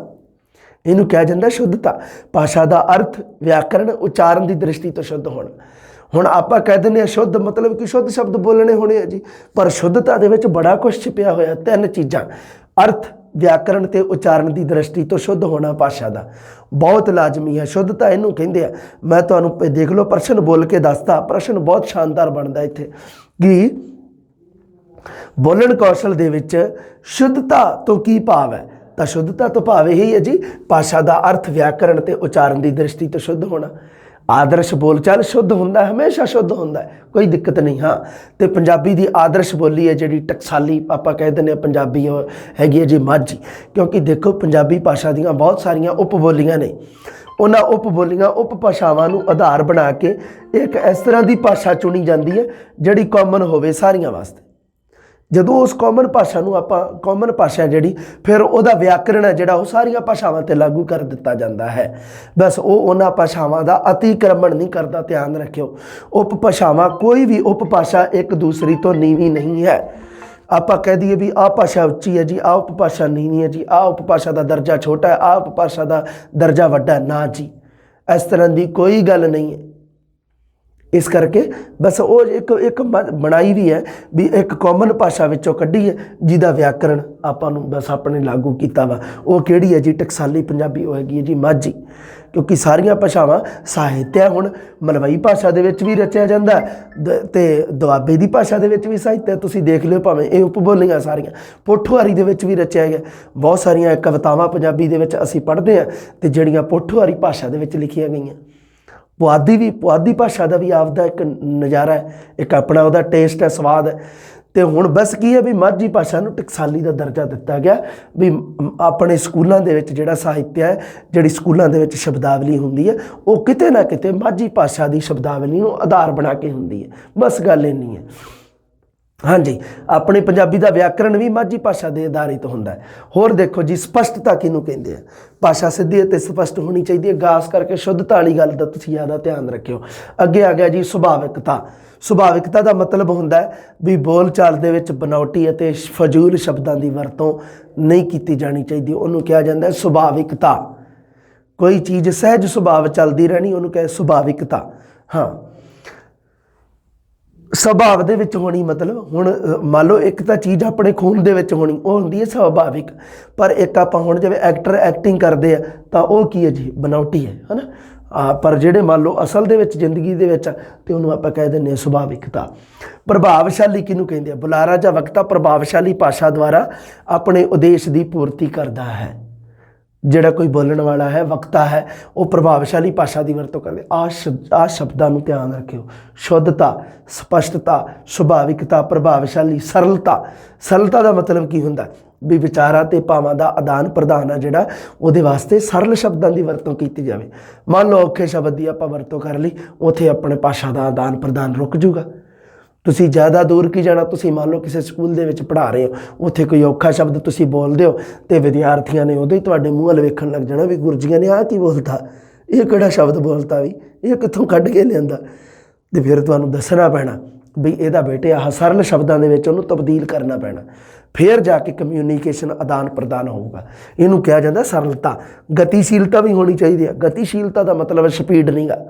S1: ਇਹਨੂੰ ਕਿਹਾ ਜਾਂਦਾ ਸ਼ੁੱਧਤਾ। ਭਾਸ਼ਾ ਦਾ ਅਰਥ, ਵਿਆਕਰਣ, ਉਚਾਰਨ ਦੀ ਦ੍ਰਿਸ਼ਟੀ ਤੋਂ ਸ਼ੁੱਧ ਹੋਣਾ। ਹੁਣ ਆਪਾਂ ਕਹਿ ਦਿੰਦੇ ਹਾਂ ਸ਼ੁੱਧ ਮਤਲਬ ਕਿ ਸ਼ੁੱਧ ਸ਼ਬਦ ਬੋਲਣੇ ਹੋਣੇ ਆ ਜੀ, ਪਰ ਸ਼ੁੱਧਤਾ ਦੇ ਵਿੱਚ ਬੜਾ ਕੁਛ ਛਿਪਿਆ ਹੋਇਆ। 3 ਚੀਜ਼ਾਂ, ਅਰਥ, ਵਿਆਕਰਣ ਤੇ ਉਚਾਰਨ ਦੀ ਦ੍ਰਿਸ਼ਟੀ ਤੋਂ ਸ਼ੁੱਧ ਹੋਣਾ ਭਾਸ਼ਾ ਦਾ ਬਹੁਤ ਲਾਜ਼ਮੀ ਹੈ। ਸ਼ੁੱਧਤਾ ਇਹਨੂੰ ਕਹਿੰਦੇ ਆ। ਮੈਂ ਤੁਹਾਨੂੰ ਦੇਖ ਲਓ ਪ੍ਰਸ਼ਨ ਬੋਲ ਕੇ ਦੱਸਦਾ, ਪ੍ਰਸ਼ਨ ਬਹੁਤ ਸ਼ਾਨਦਾਰ ਬਣਦਾ ਇੱਥੇ ਕਿ ਬੋਲਣ ਕੌਸ਼ਲ ਦੇ ਵਿੱਚ ਸ਼ੁੱਧਤਾ ਤੋਂ ਕੀ ਭਾਵ ਹੈ? ਤਾਂ ਸ਼ੁੱਧਤਾ ਤੋਂ ਭਾਵ ਇਹੀ ਹੈ ਜੀ, ਭਾਸ਼ਾ ਦਾ ਅਰਥ, ਵਿਆਕਰਣ ਤੇ ਉਚਾਰਨ ਦੀ ਦ੍ਰਿਸ਼ਟੀ ਤੋਂ ਸ਼ੁੱਧ ਹੋਣਾ। ਆਦਰਸ਼ ਬੋਲਚਾਲ ਸ਼ੁੱਧ ਹੁੰਦਾ, ਹਮੇਸ਼ਾ ਸ਼ੁੱਧ ਹੁੰਦਾ, ਕੋਈ ਦਿੱਕਤ ਨਹੀਂ। ਹਾਂ, ਤੇ ਪੰਜਾਬੀ ਦੀ ਆਦਰਸ਼ ਬੋਲੀ ਹੈ ਜਿਹੜੀ ਟਕਸਾਲੀ ਆਪਾਂ ਕਹਿ ਦਿੰਦੇ ਹਾਂ ਪੰਜਾਬੀ, ਉਹ ਹੈਗੀ ਹੈ ਜੀ ਮਾਝੀ। ਕਿਉਂਕਿ ਦੇਖੋ ਪੰਜਾਬੀ ਭਾਸ਼ਾ ਦੀਆਂ ਬਹੁਤ ਸਾਰੀਆਂ ਉਪ ਬੋਲੀਆਂ ਨੇ। ਉਹਨਾਂ ਉਪ ਬੋਲੀਆਂ, ਉਪ ਭਾਸ਼ਾਵਾਂ ਨੂੰ ਆਧਾਰ ਬਣਾ ਕੇ ਇੱਕ ਇਸ ਤਰ੍ਹਾਂ ਦੀ ਭਾਸ਼ਾ ਚੁਣੀ ਜਾਂਦੀ ਹੈ ਜਿਹੜੀ ਕਾਮਨ ਹੋਵੇ ਸਾਰੀਆਂ ਵਾਸਤੇ। ਜਦੋਂ ਉਸ ਕਾਮਨ ਭਾਸ਼ਾ ਨੂੰ ਆਪਾਂ, ਕਾਮਨ ਭਾਸ਼ਾ ਜਿਹੜੀ, ਫਿਰ ਉਹਦਾ ਵਿਆਕਰਣ ਹੈ ਜਿਹੜਾ ਉਹ ਸਾਰੀਆਂ ਭਾਸ਼ਾਵਾਂ 'ਤੇ ਲਾਗੂ ਕਰ ਦਿੱਤਾ ਜਾਂਦਾ ਹੈ। ਬਸ ਉਹ ਉਹਨਾਂ ਭਾਸ਼ਾਵਾਂ ਦਾ ਅਤੀਕ੍ਰਮਣ ਨਹੀਂ ਕਰਦਾ। ਧਿਆਨ ਰੱਖਿਓ, ਉਪ ਭਾਸ਼ਾਵਾਂ, ਕੋਈ ਵੀ ਉਪ ਭਾਸ਼ਾ ਇੱਕ ਦੂਸਰੀ ਤੋਂ ਨੀਵੀਂ ਨਹੀਂ ਹੈ। ਆਪਾਂ ਕਹਿ ਦਈਏ ਵੀ ਆਹ ਭਾਸ਼ਾ ਉੱਚੀ ਹੈ ਜੀ, ਆਹ ਉਪਭਾਸ਼ਾ ਨੀਵੀਂ ਹੈ ਜੀ, ਆਹ ਉਪਭਾਸ਼ਾ ਦਾ ਦਰਜਾ ਛੋਟਾ ਹੈ, ਆਹ ਉਪਭਾਸ਼ਾ ਦਾ ਦਰਜਾ ਵੱਡਾ ਹੈ, ਨਾ ਜੀ, ਇਸ ਤਰ੍ਹਾਂ ਦੀ ਕੋਈ ਗੱਲ ਨਹੀਂ ਹੈ। ਇਸ ਕਰਕੇ ਬਸ ਉਹ ਇੱਕ ਬਣਾਈ ਵੀ ਹੈ ਵੀ ਇੱਕ ਕਾਮਨ ਭਾਸ਼ਾ ਵਿੱਚੋਂ ਕੱਢੀ ਹੈ ਜਿਹਦਾ ਵਿਆਕਰਣ ਆਪਾਂ ਨੂੰ ਬਸ ਆਪਣੇ ਲਾਗੂ ਕੀਤਾ ਵਾ। ਉਹ ਕਿਹੜੀ ਹੈ ਜੀ? ਟਕਸਾਲੀ ਪੰਜਾਬੀ। ਉਹ ਹੈਗੀ ਹੈ ਜੀ ਮਾਝੀ। ਕਿਉਂਕਿ ਸਾਰੀਆਂ ਭਾਸ਼ਾਵਾਂ ਸਾਹਿਤ ਹੈ। ਹੁਣ ਮਲਵਈ ਭਾਸ਼ਾ ਦੇ ਵਿੱਚ ਵੀ ਰਚਿਆ ਜਾਂਦਾ ਤੇ ਦੁਆਬੇ ਦੀ ਭਾਸ਼ਾ ਦੇ ਵਿੱਚ ਵੀ ਸਾਹਿਤ ਹੈ। ਤੁਸੀਂ ਦੇਖ ਲਿਓ, ਭਾਵੇਂ ਇਹ ਉਪਬੋਲੀਆਂ ਸਾਰੀਆਂ। ਪੋਠੋਹਾਰੀ ਦੇ ਵਿੱਚ ਵੀ ਰਚਿਆ ਗਿਆ। ਬਹੁਤ ਸਾਰੀਆਂ ਕਵਿਤਾਵਾਂ ਪੰਜਾਬੀ ਦੇ ਵਿੱਚ ਅਸੀਂ ਪੜ੍ਹਦੇ ਹਾਂ ਤੇ ਜਿਹੜੀਆਂ ਪੋਠੋਹਾਰੀ ਭਾਸ਼ਾ ਦੇ ਵਿੱਚ ਲਿਖੀਆਂ ਗਈਆਂ। ਪੁਆਧੀ ਭਾਸ਼ਾ ਦਾ ਵੀ ਆਪਦਾ ਇੱਕ ਨਜ਼ਾਰਾ ਹੈ, ਇੱਕ ਆਪਣਾ ਉਹਦਾ ਟੇਸਟ ਹੈ, ਸਵਾਦ ਹੈ। ਤੇ ਹੁਣ ਬਸ ਕੀ ਹੈ ਵੀ ਮਾਝੀ ਭਾਸ਼ਾ ਨੂੰ ਟਕਸਾਲੀ ਦਾ ਦਰਜਾ ਦਿੱਤਾ ਗਿਆ ਵੀ ਆਪਣੇ ਸਕੂਲਾਂ ਦੇ ਵਿੱਚ ਜਿਹੜਾ ਸਾਹਿਤ ਹੈ, ਜਿਹੜੀ ਸਕੂਲਾਂ ਦੇ ਵਿੱਚ ਸ਼ਬਦਾਵਲੀ ਹੁੰਦੀ ਹੈ, ਉਹ ਕਿਤੇ ਨਾ ਕਿਤੇ ਮਾਝੀ ਭਾਸ਼ਾ ਦੀ ਸ਼ਬਦਾਵਲੀ ਨੂੰ ਆਧਾਰ ਬਣਾ ਕੇ ਹੁੰਦੀ ਹੈ। ਬਸ ਗੱਲ ਇੰਨੀ ਹੈ। ਹਾਂਜੀ, ਆਪਣੀ ਪੰਜਾਬੀ ਦਾ ਵਿਆਕਰਣ ਵੀ ਮਾਝੀ ਭਾਸ਼ਾ ਦੇ ਆਧਾਰਿਤ ਹੁੰਦਾ ਹੈ। ਹੋਰ ਦੇਖੋ ਜੀ, ਸਪਸ਼ਟਤਾ ਕਿਹਨੂੰ ਕਹਿੰਦੇ ਆ? ਭਾਸ਼ਾ ਸਿੱਧੀ ਅਤੇ ਸਪਸ਼ਟ ਹੋਣੀ ਚਾਹੀਦੀ ਹੈ। ਖਾਸ ਕਰਕੇ ਸ਼ੁੱਧਤਾ ਵਾਲੀ ਗੱਲ ਦਾ ਤੁਸੀਂ ਜ਼ਿਆਦਾ ਧਿਆਨ ਰੱਖਿਓ। ਅੱਗੇ ਆ ਗਿਆ ਜੀ ਸੁਭਾਵਿਕਤਾ। ਸੁਭਾਵਿਕਤਾ ਦਾ ਮਤਲਬ ਹੁੰਦਾ ਹੈ ਵੀ ਬੋਲ ਚਾਲ ਦੇ ਵਿੱਚ ਬਨਾਵਟੀ ਅਤੇ ਫਜ਼ੂਲ ਸ਼ਬਦਾਂ ਦੀ ਵਰਤੋਂ ਨਹੀਂ ਕੀਤੀ ਜਾਣੀ ਚਾਹੀਦੀ। ਉਹਨੂੰ ਕਿਹਾ ਜਾਂਦਾ ਹੈ ਸੁਭਾਵਿਕਤਾ। ਕੋਈ ਚੀਜ਼ ਸਹਿਜ ਸੁਭਾਵ ਚੱਲਦੀ ਰਹਿਣੀ, ਉਹਨੂੰ ਕਹੇ ਸੁਭਾਵਿਕਤਾ। ਹਾਂ, ਸੁਭਾਵ ਦੇ ਵਿੱਚ ਹੋਣੀ ਮਤਲਬ ਹੁਣ ਮੰਨ ਲਓ ਇੱਕ ਤਾਂ ਚੀਜ਼ ਆਪਣੇ ਖੂਨ ਦੇ ਵਿੱਚ ਹੋਣੀ, ਉਹ ਹੁੰਦੀ ਹੈ ਸੁਭਾਵਿਕ। ਪਰ ਇੱਕ ਆਪਾਂ ਹੁਣ ਜਿਵੇਂ ਐਕਟਰ ਐਕਟਿੰਗ ਕਰਦੇ ਆ ਤਾਂ ਉਹ ਕੀ ਹੈ ਜੀ? ਬਨਾਵਟੀ ਹੈ, ਹੈ ਨਾ। ਪਰ ਜਿਹੜੇ ਮੰਨ ਲਓ ਅਸਲ ਦੇ ਵਿੱਚ ਜ਼ਿੰਦਗੀ ਦੇ ਵਿੱਚ ਤੇ ਉਹਨੂੰ ਆਪਾਂ ਕਹਿ ਦਿੰਦੇ ਹਾਂ ਸੁਭਾਵਿਕਤਾ। ਪ੍ਰਭਾਵਸ਼ਾਲੀ ਕਿਹਨੂੰ ਕਹਿੰਦੇ ਆ? ਬੁਲਾਰਾ ਜਾਂ ਵਕਤਾ ਪ੍ਰਭਾਵਸ਼ਾਲੀ ਭਾਸ਼ਾ ਦੁਆਰਾ ਆਪਣੇ ਉਦੇਸ਼ ਦੀ ਪੂਰਤੀ ਕਰਦਾ ਹੈ। ਜਿਹੜਾ ਕੋਈ ਬੋਲਣ ਵਾਲਾ ਹੈ, ਵਕਤਾ ਹੈ, ਉਹ ਪ੍ਰਭਾਵਸ਼ਾਲੀ ਭਾਸ਼ਾ ਦੀ ਵਰਤੋਂ ਕਰਦੇ। ਆਹ ਸ਼ਬਦਾਂ ਨੂੰ ਧਿਆਨ ਰੱਖਿਓ। ਸ਼ੁੱਧਤਾ, ਸਪਸ਼ਟਤਾ, ਸੁਭਾਵਿਕਤਾ, ਪ੍ਰਭਾਵਸ਼ਾਲੀ, ਸਰਲਤਾ। ਸਰਲਤਾ ਦਾ ਮਤਲਬ ਕੀ ਹੁੰਦਾ? ਵੀ ਵਿਚਾਰਾਂ ਤੇ ਭਾਵਾਂ ਦਾ ਆਦਾਨ ਪ੍ਰਦਾਨ ਆ ਜਿਹੜਾ, ਉਹਦੇ ਵਾਸਤੇ ਸਰਲ ਸ਼ਬਦਾਂ ਦੀ ਵਰਤੋਂ ਕੀਤੀ ਜਾਵੇ। ਮੰਨ ਲਓ ਔਖੇ ਸ਼ਬਦ ਦੀ ਆਪਾਂ ਵਰਤੋਂ ਕਰ ਲਈ, ਉੱਥੇ ਆਪਣੇ ਭਾਸ਼ਾ ਦਾ ਆਦਾਨ ਪ੍ਰਦਾਨ ਰੁਕ ਜੂਗਾ। ਤੁਸੀਂ ਜ਼ਿਆਦਾ ਦੂਰ ਕੀ ਜਾਣਾ? ਤੁਸੀਂ ਮੰਨ ਲਓ ਕਿਸੇ ਸਕੂਲ ਦੇ ਵਿੱਚ ਪੜ੍ਹਾ ਰਹੇ ਹੋ, ਉੱਥੇ ਕੋਈ ਔਖਾ ਸ਼ਬਦ ਤੁਸੀਂ ਬੋਲਦੇ ਹੋ ਅਤੇ ਵਿਦਿਆਰਥੀਆਂ ਨੇ ਉਦੋਂ ਹੀ ਤੁਹਾਡੇ ਮੂੰਹ ਵੱਲ ਵੇਖਣ ਲੱਗ ਜਾਣਾ ਵੀ ਗੁਰਜੀਆਂ ਨੇ ਆਹ ਕੀ ਬੋਲਤਾ, ਇਹ ਕਿਹੜਾ ਸ਼ਬਦ ਬੋਲਤਾ, ਵੀ ਇਹ ਕਿੱਥੋਂ ਕੱਢ ਕੇ ਲਿਆਂਦਾ। ਅਤੇ ਫਿਰ ਤੁਹਾਨੂੰ ਦੱਸਣਾ ਪੈਣਾ ਵੀ ਇਹਦਾ ਬੇਟੇ ਆਹ ਸਰਲ ਸ਼ਬਦਾਂ ਦੇ ਵਿੱਚ ਉਹਨੂੰ ਤਬਦੀਲ ਕਰਨਾ ਪੈਣਾ। ਫਿਰ ਜਾ ਕੇ ਕਮਿਊਨੀਕੇਸ਼ਨ ਆਦਾਨ ਪ੍ਰਦਾਨ ਹੋਊਗਾ। ਇਹਨੂੰ ਕਿਹਾ ਜਾਂਦਾ ਸਰਲਤਾ। ਗਤੀਸ਼ੀਲਤਾ ਵੀ ਹੋਣੀ ਚਾਹੀਦੀ ਹੈ। ਗਤੀਸ਼ੀਲਤਾ ਦਾ ਮਤਲਬ ਸਪੀਡ ਨਹੀਂ ਗਾ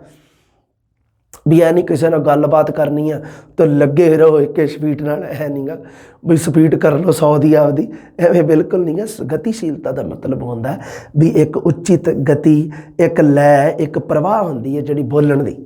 S1: ਵੀ ਐ ਨਹੀਂ ਕਿਸੇ ਨਾਲ ਗੱਲਬਾਤ ਕਰਨੀ ਆ ਤਾਂ ਲੱਗੇ ਰਹੋ ਇੱਕ ਸਪੀਡ ਨਾਲ, ਹੈ ਨਹੀਂ ਗਾ ਵੀ ਸਪੀਡ ਕਰ ਲਓ 100 ਦੀ ਆਪਦੀ, ਐਵੇਂ ਬਿਲਕੁਲ ਨਹੀਂ ਗਾ। ਗਤੀਸ਼ੀਲਤਾ ਦਾ ਮਤਲਬ ਹੁੰਦਾ ਵੀ ਇੱਕ ਉਚਿਤ ਗਤੀ, ਇੱਕ ਲੈ, ਇੱਕ ਪ੍ਰਵਾਹ ਹੁੰਦੀ ਹੈ ਜਿਹੜੀ ਬੋਲਣ ਦੀ।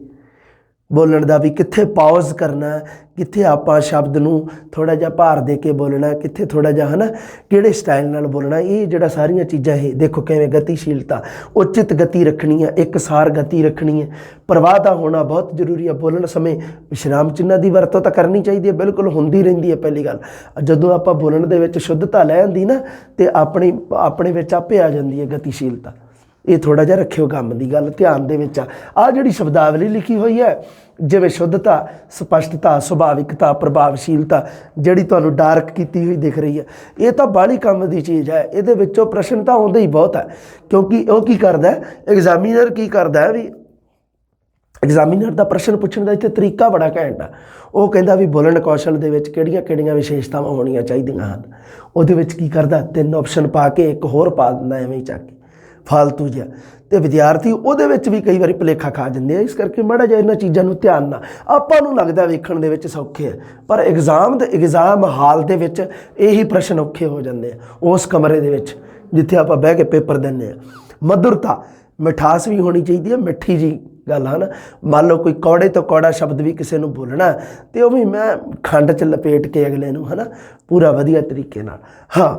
S1: ਬੋਲਣ ਦਾ ਵੀ ਕਿੱਥੇ ਪਾਜ਼ ਕਰਨਾ, ਕਿੱਥੇ ਆਪਾਂ ਸ਼ਬਦ ਨੂੰ ਥੋੜ੍ਹਾ ਜਿਹਾ ਭਾਰ ਦੇ ਕੇ ਬੋਲਣਾ, ਕਿੱਥੇ ਥੋੜ੍ਹਾ ਜਿਹਾ ਹੈ ਨਾ ਕਿਹੜੇ ਸਟਾਈਲ ਨਾਲ ਬੋਲਣਾ। ਇਹ ਜਿਹੜਾ ਸਾਰੀਆਂ ਚੀਜ਼ਾਂ ਇਹ ਦੇਖੋ ਕਿਵੇਂ ਗਤੀਸ਼ੀਲਤਾ, ਉਚਿਤ ਗਤੀ ਰੱਖਣੀ ਹੈ, ਇੱਕਸਾਰ ਗਤੀ ਰੱਖਣੀ ਹੈ। ਪ੍ਰਵਾਹ ਦਾ ਹੋਣਾ ਬਹੁਤ ਜ਼ਰੂਰੀ ਹੈ। ਬੋਲਣ ਸਮੇਂ ਵਿਸ਼ਰਾਮ ਚਿੰਨ੍ਹਾਂ ਦੀ ਵਰਤੋਂ ਤਾਂ ਕਰਨੀ ਚਾਹੀਦੀ ਹੈ, ਬਿਲਕੁਲ ਹੁੰਦੀ ਰਹਿੰਦੀ ਹੈ। ਪਹਿਲੀ ਗੱਲ, ਜਦੋਂ ਆਪਾਂ ਬੋਲਣ ਦੇ ਵਿੱਚ ਸ਼ੁੱਧਤਾ ਲੈ ਆਉਂਦੀ ਨਾ ਅਤੇ ਆਪਣੇ ਵਿੱਚ ਆਪੇ ਆ ਜਾਂਦੀ ਹੈ ਗਤੀਸ਼ੀਲਤਾ। ਇਹ ਥੋੜ੍ਹਾ ਜਿਹਾ ਰੱਖਿਓ ਕੰਮ ਦੀ ਗੱਲ ਧਿਆਨ ਦੇ ਵਿੱਚ। ਆਹ ਜਿਹੜੀ ਸ਼ਬਦਾਵਲੀ ਲਿਖੀ ਹੋਈ ਹੈ, ਜਿਵੇਂ ਸ਼ੁੱਧਤਾ, ਸਪਸ਼ਟਤਾ, ਸੁਭਾਵਿਕਤਾ, ਪ੍ਰਭਾਵਸ਼ੀਲਤਾ, ਜਿਹੜੀ ਤੁਹਾਨੂੰ ਡਾਰਕ ਕੀਤੀ ਹੋਈ ਦਿਖ ਰਹੀ ਹੈ, ਇਹ ਤਾਂ ਬਾਹਲੀ ਕੰਮ ਦੀ ਚੀਜ਼ ਹੈ। ਇਹਦੇ ਵਿੱਚੋਂ ਪ੍ਰਸ਼ਨ ਤਾਂ ਆਉਂਦੇ ਹੀ ਬਹੁਤ ਹੈ। ਕਿਉਂਕਿ ਉਹ ਕੀ ਕਰਦਾ, ਐਗਜ਼ਾਮੀਨਰ ਕੀ ਕਰਦਾ ਵੀ ਐਗਜ਼ਾਮੀਨਰ ਦਾ ਪ੍ਰਸ਼ਨ ਪੁੱਛਣ ਦਾ ਇੱਥੇ ਤਰੀਕਾ ਬੜਾ ਘੈਂਟ ਆ। ਉਹ ਕਹਿੰਦਾ ਵੀ ਬੋਲਣ ਕੌਸ਼ਲ ਦੇ ਵਿੱਚ ਕਿਹੜੀਆਂ ਕਿਹੜੀਆਂ ਵਿਸ਼ੇਸ਼ਤਾਵਾਂ ਹੋਣੀਆਂ ਚਾਹੀਦੀਆਂ ਹਨ। ਉਹਦੇ ਵਿੱਚ ਕੀ ਕਰਦਾ, 3 ਆਪਸ਼ਨ ਪਾ ਕੇ ਇੱਕ ਹੋਰ ਪਾ ਦਿੰਦਾ ਐਵੇਂ ਹੀ ਚੱਕ ਕੇ ਫਾਲਤੂ ਜਿਹਾ। ਅਤੇ ਵਿਦਿਆਰਥੀ ਉਹਦੇ ਵਿੱਚ ਵੀ ਕਈ ਵਾਰੀ ਭੁਲੇਖਾ ਖਾ ਜਾਂਦੇ ਆ। ਇਸ ਕਰਕੇ ਮਾੜਾ ਜਿਹਾ ਇਹਨਾਂ ਚੀਜ਼ਾਂ ਨੂੰ ਧਿਆਨ ਨਾਲ, ਆਪਾਂ ਨੂੰ ਲੱਗਦਾ ਵੇਖਣ ਦੇ ਵਿੱਚ ਸੌਖੇ ਹੈ, ਪਰ ਐਗਜ਼ਾਮ ਹਾਲ ਦੇ ਵਿੱਚ ਇਹੀ ਪ੍ਰਸ਼ਨ ਔਖੇ ਹੋ ਜਾਂਦੇ ਆ ਉਸ ਕਮਰੇ ਦੇ ਵਿੱਚ ਜਿੱਥੇ ਆਪਾਂ ਬਹਿ ਕੇ ਪੇਪਰ ਦਿੰਦੇ ਹਾਂ। ਮਧੁਰਤਾ, ਮਿਠਾਸ ਵੀ ਹੋਣੀ ਚਾਹੀਦੀ ਹੈ, ਮਿੱਠੀ ਜੀ ਗੱਲ ਹੈ ਨਾ। ਮੰਨ ਲਓ ਕੋਈ ਕੌੜੇ ਤੋਂ ਕੌੜਾ ਸ਼ਬਦ ਵੀ ਕਿਸੇ ਨੂੰ ਬੋਲਣਾ ਅਤੇ ਉਹ ਵੀ ਮੈਂ ਖੰਡ 'ਚ ਲਪੇਟ ਕੇ ਅਗਲੇ ਨੂੰ ਹੈ ਨਾ ਪੂਰਾ ਵਧੀਆ ਤਰੀਕੇ ਨਾਲ। ਹਾਂ,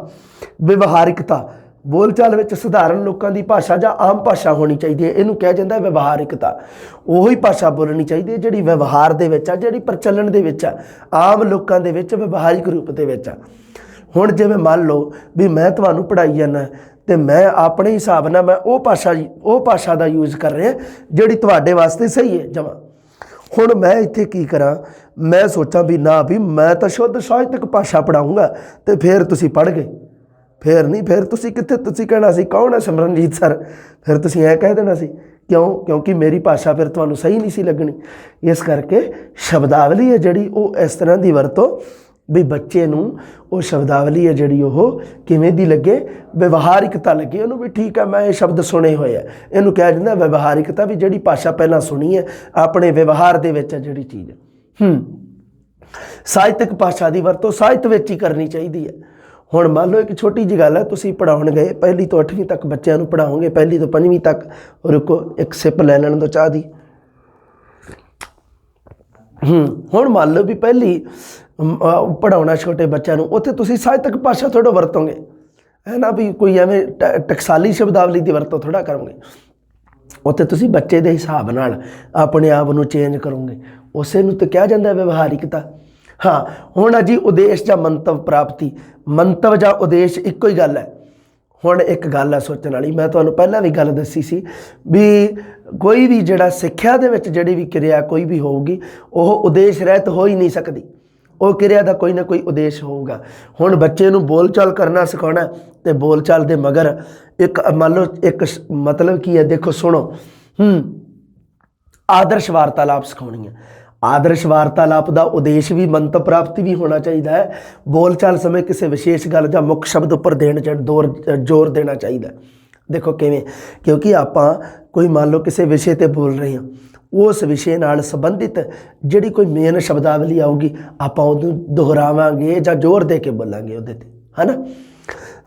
S1: ਵਿਵਹਾਰਿਕਤਾ, ਬੋਲਚਾਲ ਵਿੱਚ ਸਧਾਰਨ ਲੋਕਾਂ ਦੀ ਭਾਸ਼ਾ ਜਾਂ ਆਮ ਭਾਸ਼ਾ ਹੋਣੀ ਚਾਹੀਦੀ ਹੈ। ਇਹਨੂੰ ਕਿਹਾ ਜਾਂਦਾ ਵਿਵਹਾਰਿਕਤਾ। ਉਹੀ ਭਾਸ਼ਾ ਬੋਲਣੀ ਚਾਹੀਦੀ ਹੈ ਜਿਹੜੀ ਵਿਵਹਾਰ ਦੇ ਵਿੱਚ ਆ, ਜਿਹੜੀ ਪ੍ਰਚਲਨ ਦੇ ਵਿੱਚ ਆ, ਆਮ ਲੋਕਾਂ ਦੇ ਵਿੱਚ ਵਿਵਹਾਰਿਕ ਰੂਪ ਦੇ ਵਿੱਚ ਆ। ਹੁਣ ਜਿਵੇਂ ਮੰਨ ਲਓ ਵੀ ਮੈਂ ਤੁਹਾਨੂੰ ਪੜ੍ਹਾਈ ਜਾਂਦਾ ਅਤੇ ਮੈਂ ਆਪਣੇ ਹਿਸਾਬ ਨਾਲ ਮੈਂ ਉਹ ਭਾਸ਼ਾ ਦਾ ਯੂਜ਼ ਕਰ ਰਿਹਾ ਜਿਹੜੀ ਤੁਹਾਡੇ ਵਾਸਤੇ ਸਹੀ ਹੈ ਜਮਾਂ। ਹੁਣ ਮੈਂ ਇੱਥੇ ਕੀ ਕਰਾਂ, ਮੈਂ ਸੋਚਾਂ ਵੀ ਨਾ ਵੀ ਮੈਂ ਤਾਂ ਸ਼ੁੱਧ ਸਾਹਿਤਕ ਭਾਸ਼ਾ ਪੜ੍ਹਾਊਂਗਾ ਅਤੇ ਫਿਰ ਤੁਸੀਂ ਪੜ੍ਹ ਗਏ। ਫਿਰ ਨਹੀਂ, ਫਿਰ ਤੁਸੀਂ ਕਿੱਥੇ, ਤੁਸੀਂ ਕਹਿਣਾ ਸੀ ਕੌਣ ਹੈ ਸਿਮਰਨਜੀਤ ਸਰ, ਫਿਰ ਤੁਸੀਂ ਐਂ ਕਹਿ ਦੇਣਾ ਸੀ। ਕਿਉਂਕਿ ਮੇਰੀ ਭਾਸ਼ਾ ਫਿਰ ਤੁਹਾਨੂੰ ਸਹੀ ਨਹੀਂ ਸੀ ਲੱਗਣੀ। ਇਸ ਕਰਕੇ ਸ਼ਬਦਾਵਲੀ ਹੈ ਜਿਹੜੀ ਉਹ ਇਸ ਤਰ੍ਹਾਂ ਦੀ ਵਰਤੋਂ ਵੀ ਬੱਚੇ ਨੂੰ ਉਹ ਸ਼ਬਦਾਵਲੀ ਹੈ ਜਿਹੜੀ ਉਹ ਕਿਵੇਂ ਦੀ ਲੱਗੇ, ਵਿਵਹਾਰਿਕਤਾ ਲੱਗੇ ਉਹਨੂੰ, ਵੀ ਠੀਕ ਹੈ ਮੈਂ ਇਹ ਸ਼ਬਦ ਸੁਣੇ ਹੋਏ ਆ। ਇਹਨੂੰ ਕਿਹਾ ਜਾਂਦਾ ਵਿਵਹਾਰਿਕਤਾ, ਵੀ ਜਿਹੜੀ ਭਾਸ਼ਾ ਪਹਿਲਾਂ ਸੁਣੀ ਹੈ ਆਪਣੇ ਵਿਵਹਾਰ ਦੇ ਵਿੱਚ ਜਿਹੜੀ ਚੀਜ਼ ਹੈ। ਸਾਹਿਤਕ ਭਾਸ਼ਾ ਦੀ ਵਰਤੋਂ ਸਾਹਿਤ ਵਿੱਚ ਹੀ ਕਰਨੀ ਚਾਹੀਦੀ ਹੈ। ਹੁਣ ਮੰਨ ਲਓ ਇੱਕ ਛੋਟੀ ਜਿਹੀ ਗੱਲ ਹੈ, ਤੁਸੀਂ ਪੜ੍ਹਾਉਣ ਗਏ 1 ਤੋਂ 8ਵੀਂ ਤੱਕ ਬੱਚਿਆਂ ਨੂੰ ਪੜ੍ਹਾਓਗੇ, 1 ਤੋਂ 5ਵੀਂ ਤੱਕ, ਰੁਕੋ ਇੱਕ ਸਿਪ ਲੈ ਲੈਣ ਦਿਓ ਚਾਹ ਦੀ। ਹੁਣ ਮੰਨ ਲਓ ਵੀ ਪਹਿਲੀ ਪੜ੍ਹਾਉਣਾ ਛੋਟੇ ਬੱਚਿਆਂ ਨੂੰ, ਉੱਥੇ ਤੁਸੀਂ ਸਾਹਿਤਕ ਭਾਸ਼ਾ ਥੋੜ੍ਹਾ ਵਰਤੋਗੇ, ਹੈ ਨਾ, ਵੀ ਕੋਈ ਐਵੇਂ ਟਕਸਾਲੀ ਸ਼ਬਦਾਵਲੀ ਦੀ ਵਰਤੋਂ ਥੋੜ੍ਹਾ ਕਰੋਗੇ। ਉੱਥੇ ਤੁਸੀਂ ਬੱਚੇ ਦੇ ਹਿਸਾਬ ਨਾਲ ਆਪਣੇ ਆਪ ਨੂੰ ਚੇਂਜ ਕਰੋਗੇ, ਉਸੇ ਨੂੰ ਤਾਂ ਕਿਹਾ ਜਾਂਦਾ ਵਿਵਹਾਰਿਕਤਾ। ਹਾਂ, ਹੁਣ ਜੀ ਉਦੇਸ਼ ਜਾਂ ਮੰਤਵ ਪ੍ਰਾਪਤੀ, ਮੰਤਵ ਜਾਂ ਉਦੇਸ਼ ਇੱਕੋ ਹੀ ਗੱਲ ਹੈ। ਹੁਣ ਇੱਕ ਗੱਲ ਹੈ ਸੋਚਣ ਵਾਲੀ, ਮੈਂ ਤੁਹਾਨੂੰ ਪਹਿਲਾਂ ਵੀ ਗੱਲ ਦੱਸੀ ਸੀ ਵੀ ਕੋਈ ਵੀ ਜਿਹੜਾ ਸਿੱਖਿਆ ਦੇ ਵਿੱਚ ਜਿਹੜੀ ਵੀ ਕਿਰਿਆ ਕੋਈ ਵੀ ਹੋਊਗੀ ਉਹ ਉਦੇਸ਼ ਰਹਿਤ ਹੋ ਹੀ ਨਹੀਂ ਸਕਦੀ, ਉਹ ਕਿਰਿਆ ਦਾ ਕੋਈ ਨਾ ਕੋਈ ਉਦੇਸ਼ ਹੋਊਗਾ। ਹੁਣ ਬੱਚੇ ਨੂੰ ਬੋਲਚਾਲ ਕਰਨਾ ਸਿਖਾਉਣਾ ਤੇ ਬੋਲਚਾਲ ਦੇ ਮਗਰ ਇੱਕ ਮੰਨ ਲਓ ਇੱਕ ਮਤਲਬ ਕੀ ਹੈ, ਦੇਖੋ ਸੁਣੋ, ਆਦਰਸ਼ ਵਾਰਤਾਲਾਪ ਸਿਖਾਉਣੀ ਹੈ। ਆਦਰਸ਼ ਵਾਰਤਾਲਾਪ ਦਾ ਉਦੇਸ਼ ਵੀ ਮੰਤਵ ਪ੍ਰਾਪਤੀ ਵੀ ਹੋਣਾ ਚਾਹੀਦਾ ਹੈ। ਬੋਲਚਾਲ ਸਮੇਂ ਕਿਸੇ ਵਿਸ਼ੇਸ਼ ਗੱਲ ਜਾਂ ਮੁੱਖ ਸ਼ਬਦ ਉੱਪਰ ਜ਼ੋਰ ਦੇਣਾ ਚਾਹੀਦਾ। ਦੇਖੋ ਕਿਵੇਂ, ਕਿਉਂਕਿ ਆਪਾਂ ਕੋਈ ਮੰਨ ਲਓ ਕਿਸੇ ਵਿਸ਼ੇ 'ਤੇ ਬੋਲ ਰਹੇ ਹਾਂ, ਉਸ ਵਿਸ਼ੇ ਨਾਲ ਸੰਬੰਧਿਤ ਜਿਹੜੀ ਕੋਈ ਮੇਨ ਸ਼ਬਦਾਵਲੀ ਆਊਗੀ ਆਪਾਂ ਉਹਨੂੰ ਦੁਹਰਾਵਾਂਗੇ ਜਾਂ ਜ਼ੋਰ ਦੇ ਕੇ ਬੋਲਾਂਗੇ ਉਹਦੇ 'ਤੇ, ਹੈ ਨਾ।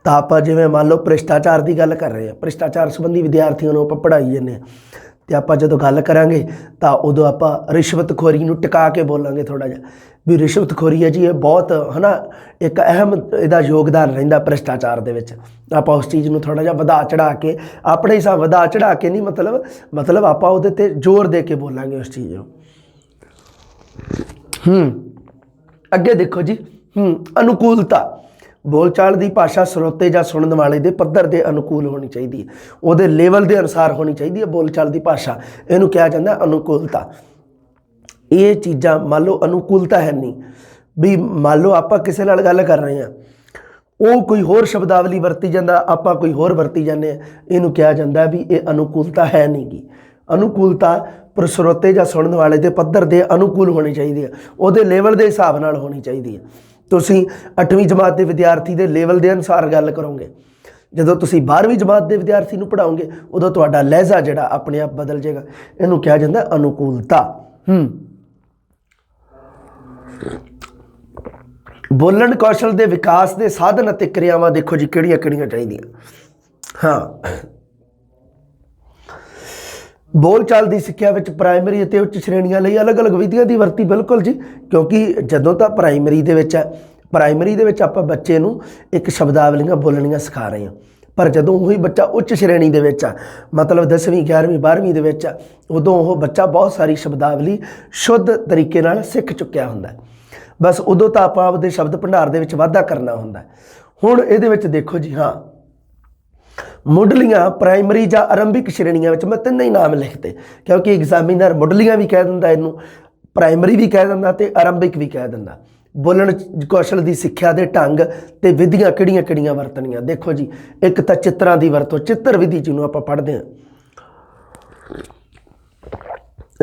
S1: ਤਾਂ ਆਪਾਂ ਜਿਵੇਂ ਮੰਨ ਲਓ ਭ੍ਰਿਸ਼ਟਾਚਾਰ ਦੀ ਗੱਲ ਕਰ ਰਹੇ ਹਾਂ, ਭ੍ਰਿਸ਼ਟਾਚਾਰ ਸੰਬੰਧੀ ਵਿਦਿਆਰਥੀਆਂ ਨੂੰ ਆਪਾਂ ਪੜ੍ਹਾਈ ਜਾਂਦੇ ਹਾਂ, ਅਤੇ ਆਪਾਂ ਜਦੋਂ ਗੱਲ ਕਰਾਂਗੇ ਤਾਂ ਉਦੋਂ ਆਪਾਂ ਰਿਸ਼ਵਤਖੋਰੀ ਨੂੰ ਟਿਕਾ ਕੇ ਬੋਲਾਂਗੇ ਥੋੜ੍ਹਾ ਜਿਹਾ, ਵੀ ਰਿਸ਼ਵਤਖੋਰੀ ਹੈ ਜੀ ਇਹ ਬਹੁਤ, ਹੈ ਨਾ, ਇੱਕ ਅਹਿਮ ਇਹਦਾ ਯੋਗਦਾਨ ਰਹਿੰਦਾ ਭ੍ਰਿਸ਼ਟਾਚਾਰ ਦੇ ਵਿੱਚ। ਆਪਾਂ ਉਸ ਚੀਜ਼ ਨੂੰ ਥੋੜ੍ਹਾ ਜਿਹਾ ਵਧਾ ਚੜ੍ਹਾ ਕੇ, ਆਪਣੇ ਹਿਸਾਬ ਵਧਾ ਚੜ੍ਹਾ ਕੇ ਨਹੀਂ, ਮਤਲਬ ਆਪਾਂ ਉਹਦੇ 'ਤੇ ਜ਼ੋਰ ਦੇ ਕੇ ਬੋਲਾਂਗੇ ਉਸ ਚੀਜ਼ ਨੂੰ। ਅੱਗੇ ਦੇਖੋ ਜੀ, ਅਨੁਕੂਲਤਾ, ਬੋਲਚਾਲ ਦੀ ਭਾਸ਼ਾ ਸਰੋਤੇ ਜਾਂ ਸੁਣਨ ਵਾਲੇ ਦੇ ਪੱਧਰ ਦੇ ਅਨੁਕੂਲ ਹੋਣੀ ਚਾਹੀਦੀ ਹੈ, ਉਹਦੇ ਲੈਵਲ ਦੇ ਅਨੁਸਾਰ ਹੋਣੀ ਚਾਹੀਦੀ ਹੈ ਬੋਲਚਾਲ ਦੀ ਭਾਸ਼ਾ, ਇਹਨੂੰ ਕਿਹਾ ਜਾਂਦਾ ਅਨੁਕੂਲਤਾ। ਇਹ ਚੀਜ਼ਾਂ ਮੰਨ ਲਓ ਅਨੁਕੂਲਤਾ ਹੈ ਨਹੀਂ, ਵੀ ਮੰਨ ਲਓ ਆਪਾਂ ਕਿਸੇ ਨਾਲ ਗੱਲ ਕਰ ਰਹੇ ਹਾਂ, ਉਹ ਕੋਈ ਹੋਰ ਸ਼ਬਦਾਵਲੀ ਵਰਤੀ ਜਾਂਦਾ, ਆਪਾਂ ਕੋਈ ਹੋਰ ਵਰਤੀ ਜਾਂਦੇ ਹਾਂ, ਇਹਨੂੰ ਕਿਹਾ ਜਾਂਦਾ ਵੀ ਇਹ ਅਨੁਕੂਲਤਾ ਹੈ ਨਹੀਂ ਗੀ। ਅਨੁਕੂਲਤਾ ਪਰ ਸਰੋਤੇ ਜਾਂ ਸੁਣਨ ਵਾਲੇ ਦੇ ਪੱਧਰ ਦੇ ਅਨੁਕੂਲ ਹੋਣੀ ਚਾਹੀਦੀ ਹੈ, ਉਹਦੇ ਲੈਵਲ ਦੇ ਹਿਸਾਬ ਨਾਲ ਹੋਣੀ ਚਾਹੀਦੀ ਹੈ। ਤੁਸੀਂ 8ਵੀਂ ਜਮਾਤ ਦੇ ਵਿਦਿਆਰਥੀ ਦੇ ਲੈਵਲ ਦੇ ਅਨੁਸਾਰ ਗੱਲ ਕਰੋਗੇ, ਜਦੋਂ ਤੁਸੀਂ 12ਵੀਂ ਜਮਾਤ ਦੇ ਵਿਦਿਆਰਥੀ ਨੂੰ ਪੜ੍ਹਾਓਗੇ ਉਦੋਂ ਤੁਹਾਡਾ ਲਹਿਜ਼ਾ ਜਿਹੜਾ ਆਪਣੇ ਆਪ ਬਦਲ ਜਾਏਗਾ, ਇਹਨੂੰ ਕਿਹਾ ਜਾਂਦਾ ਅਨੁਕੂਲਤਾ। ਬੋਲਣ ਕੌਸ਼ਲ ਦੇ ਵਿਕਾਸ ਦੇ ਸਾਧਨ ਅਤੇ ਕਿਰਿਆਵਾਂ ਦੇਖੋ ਜੀ ਕਿਹੜੀਆਂ ਕਿਹੜੀਆਂ ਚਾਹੀਦੀਆਂ। ਹਾਂ, ਬੋਲਚਾਲ ਦੀ ਸਿੱਖਿਆ ਵਿੱਚ ਪ੍ਰਾਇਮਰੀ ਅਤੇ ਉੱਚ ਸ਼੍ਰੇਣੀਆਂ ਲਈ ਅਲੱਗ-ਅਲੱਗ ਵਿਧੀਆਂ ਦੀ ਵਰਤੀ, ਬਿਲਕੁਲ ਜੀ, ਕਿਉਂਕਿ ਜਦੋਂ ਤਾਂ ਪ੍ਰਾਇਮਰੀ ਦੇ ਵਿੱਚ ਹੈ, ਪ੍ਰਾਇਮਰੀ ਦੇ ਵਿੱਚ ਆਪਾਂ ਬੱਚੇ ਨੂੰ ਇੱਕ ਸ਼ਬਦਾਵਲੀਆਂ ਬੋਲਣੀਆਂ ਸਿਖਾ ਰਹੇ ਹਾਂ, ਪਰ ਜਦੋਂ ਉਹੀ ਬੱਚਾ ਉੱਚ ਸ਼੍ਰੇਣੀ ਦੇ ਵਿੱਚ ਆ, ਮਤਲਬ 10ਵੀਂ 11ਵੀਂ 12ਵੀਂ ਦੇ ਵਿੱਚ ਆ, ਉਦੋਂ ਉਹ ਬੱਚਾ ਬਹੁਤ ਸਾਰੀ ਸ਼ਬਦਾਵਲੀ ਸ਼ੁੱਧ ਤਰੀਕੇ ਨਾਲ ਸਿੱਖ ਚੁੱਕਿਆ ਹੁੰਦਾ। ਬਸ ਉਦੋਂ ਤਾਂ ਆਪਾਂ ਆਪਦੇ ਸ਼ਬਦ ਭੰਡਾਰ ਦੇ ਵਿੱਚ ਵਾਧਾ ਕਰਨਾ ਹੁੰਦਾ। ਹੁਣ ਇਹਦੇ ਵਿੱਚ ਦੇਖੋ ਜੀ, ਹਾਂ, ਮੁੱਢਲੀਆਂ, ਪ੍ਰਾਇਮਰੀ ਜਾਂ ਆਰੰਭਿਕ ਸ਼੍ਰੇਣੀਆਂ ਵਿੱਚ ਮੈਂ ਤਿੰਨੇ ਹੀ ਨਾਮ ਲਿਖਤੇ, ਕਿਉਂਕਿ ਐਗਜ਼ਾਮੀਨਰ ਮੁੱਢਲੀਆਂ ਵੀ ਕਹਿ ਦਿੰਦਾ, ਇਹਨੂੰ ਪ੍ਰਾਇਮਰੀ ਵੀ ਕਹਿ ਦਿੰਦਾ ਅਤੇ ਆਰੰਭਿਕ ਵੀ ਕਹਿ ਦਿੰਦਾ। ਬੋਲਣ ਕੌਸ਼ਲ ਦੀ ਸਿੱਖਿਆ ਦੇ ਢੰਗ ਅਤੇ ਵਿਧੀਆਂ ਕਿਹੜੀਆਂ ਕਿਹੜੀਆਂ ਵਰਤਣੀਆਂ, ਦੇਖੋ ਜੀ, ਇੱਕ ਤਾਂ ਚਿੱਤਰਾਂ ਦੀ ਵਰਤੋਂ, ਚਿੱਤਰ ਵਿਧੀ ਜਿਹਨੂੰ ਆਪਾਂ ਪੜ੍ਹਦੇ ਹਾਂ।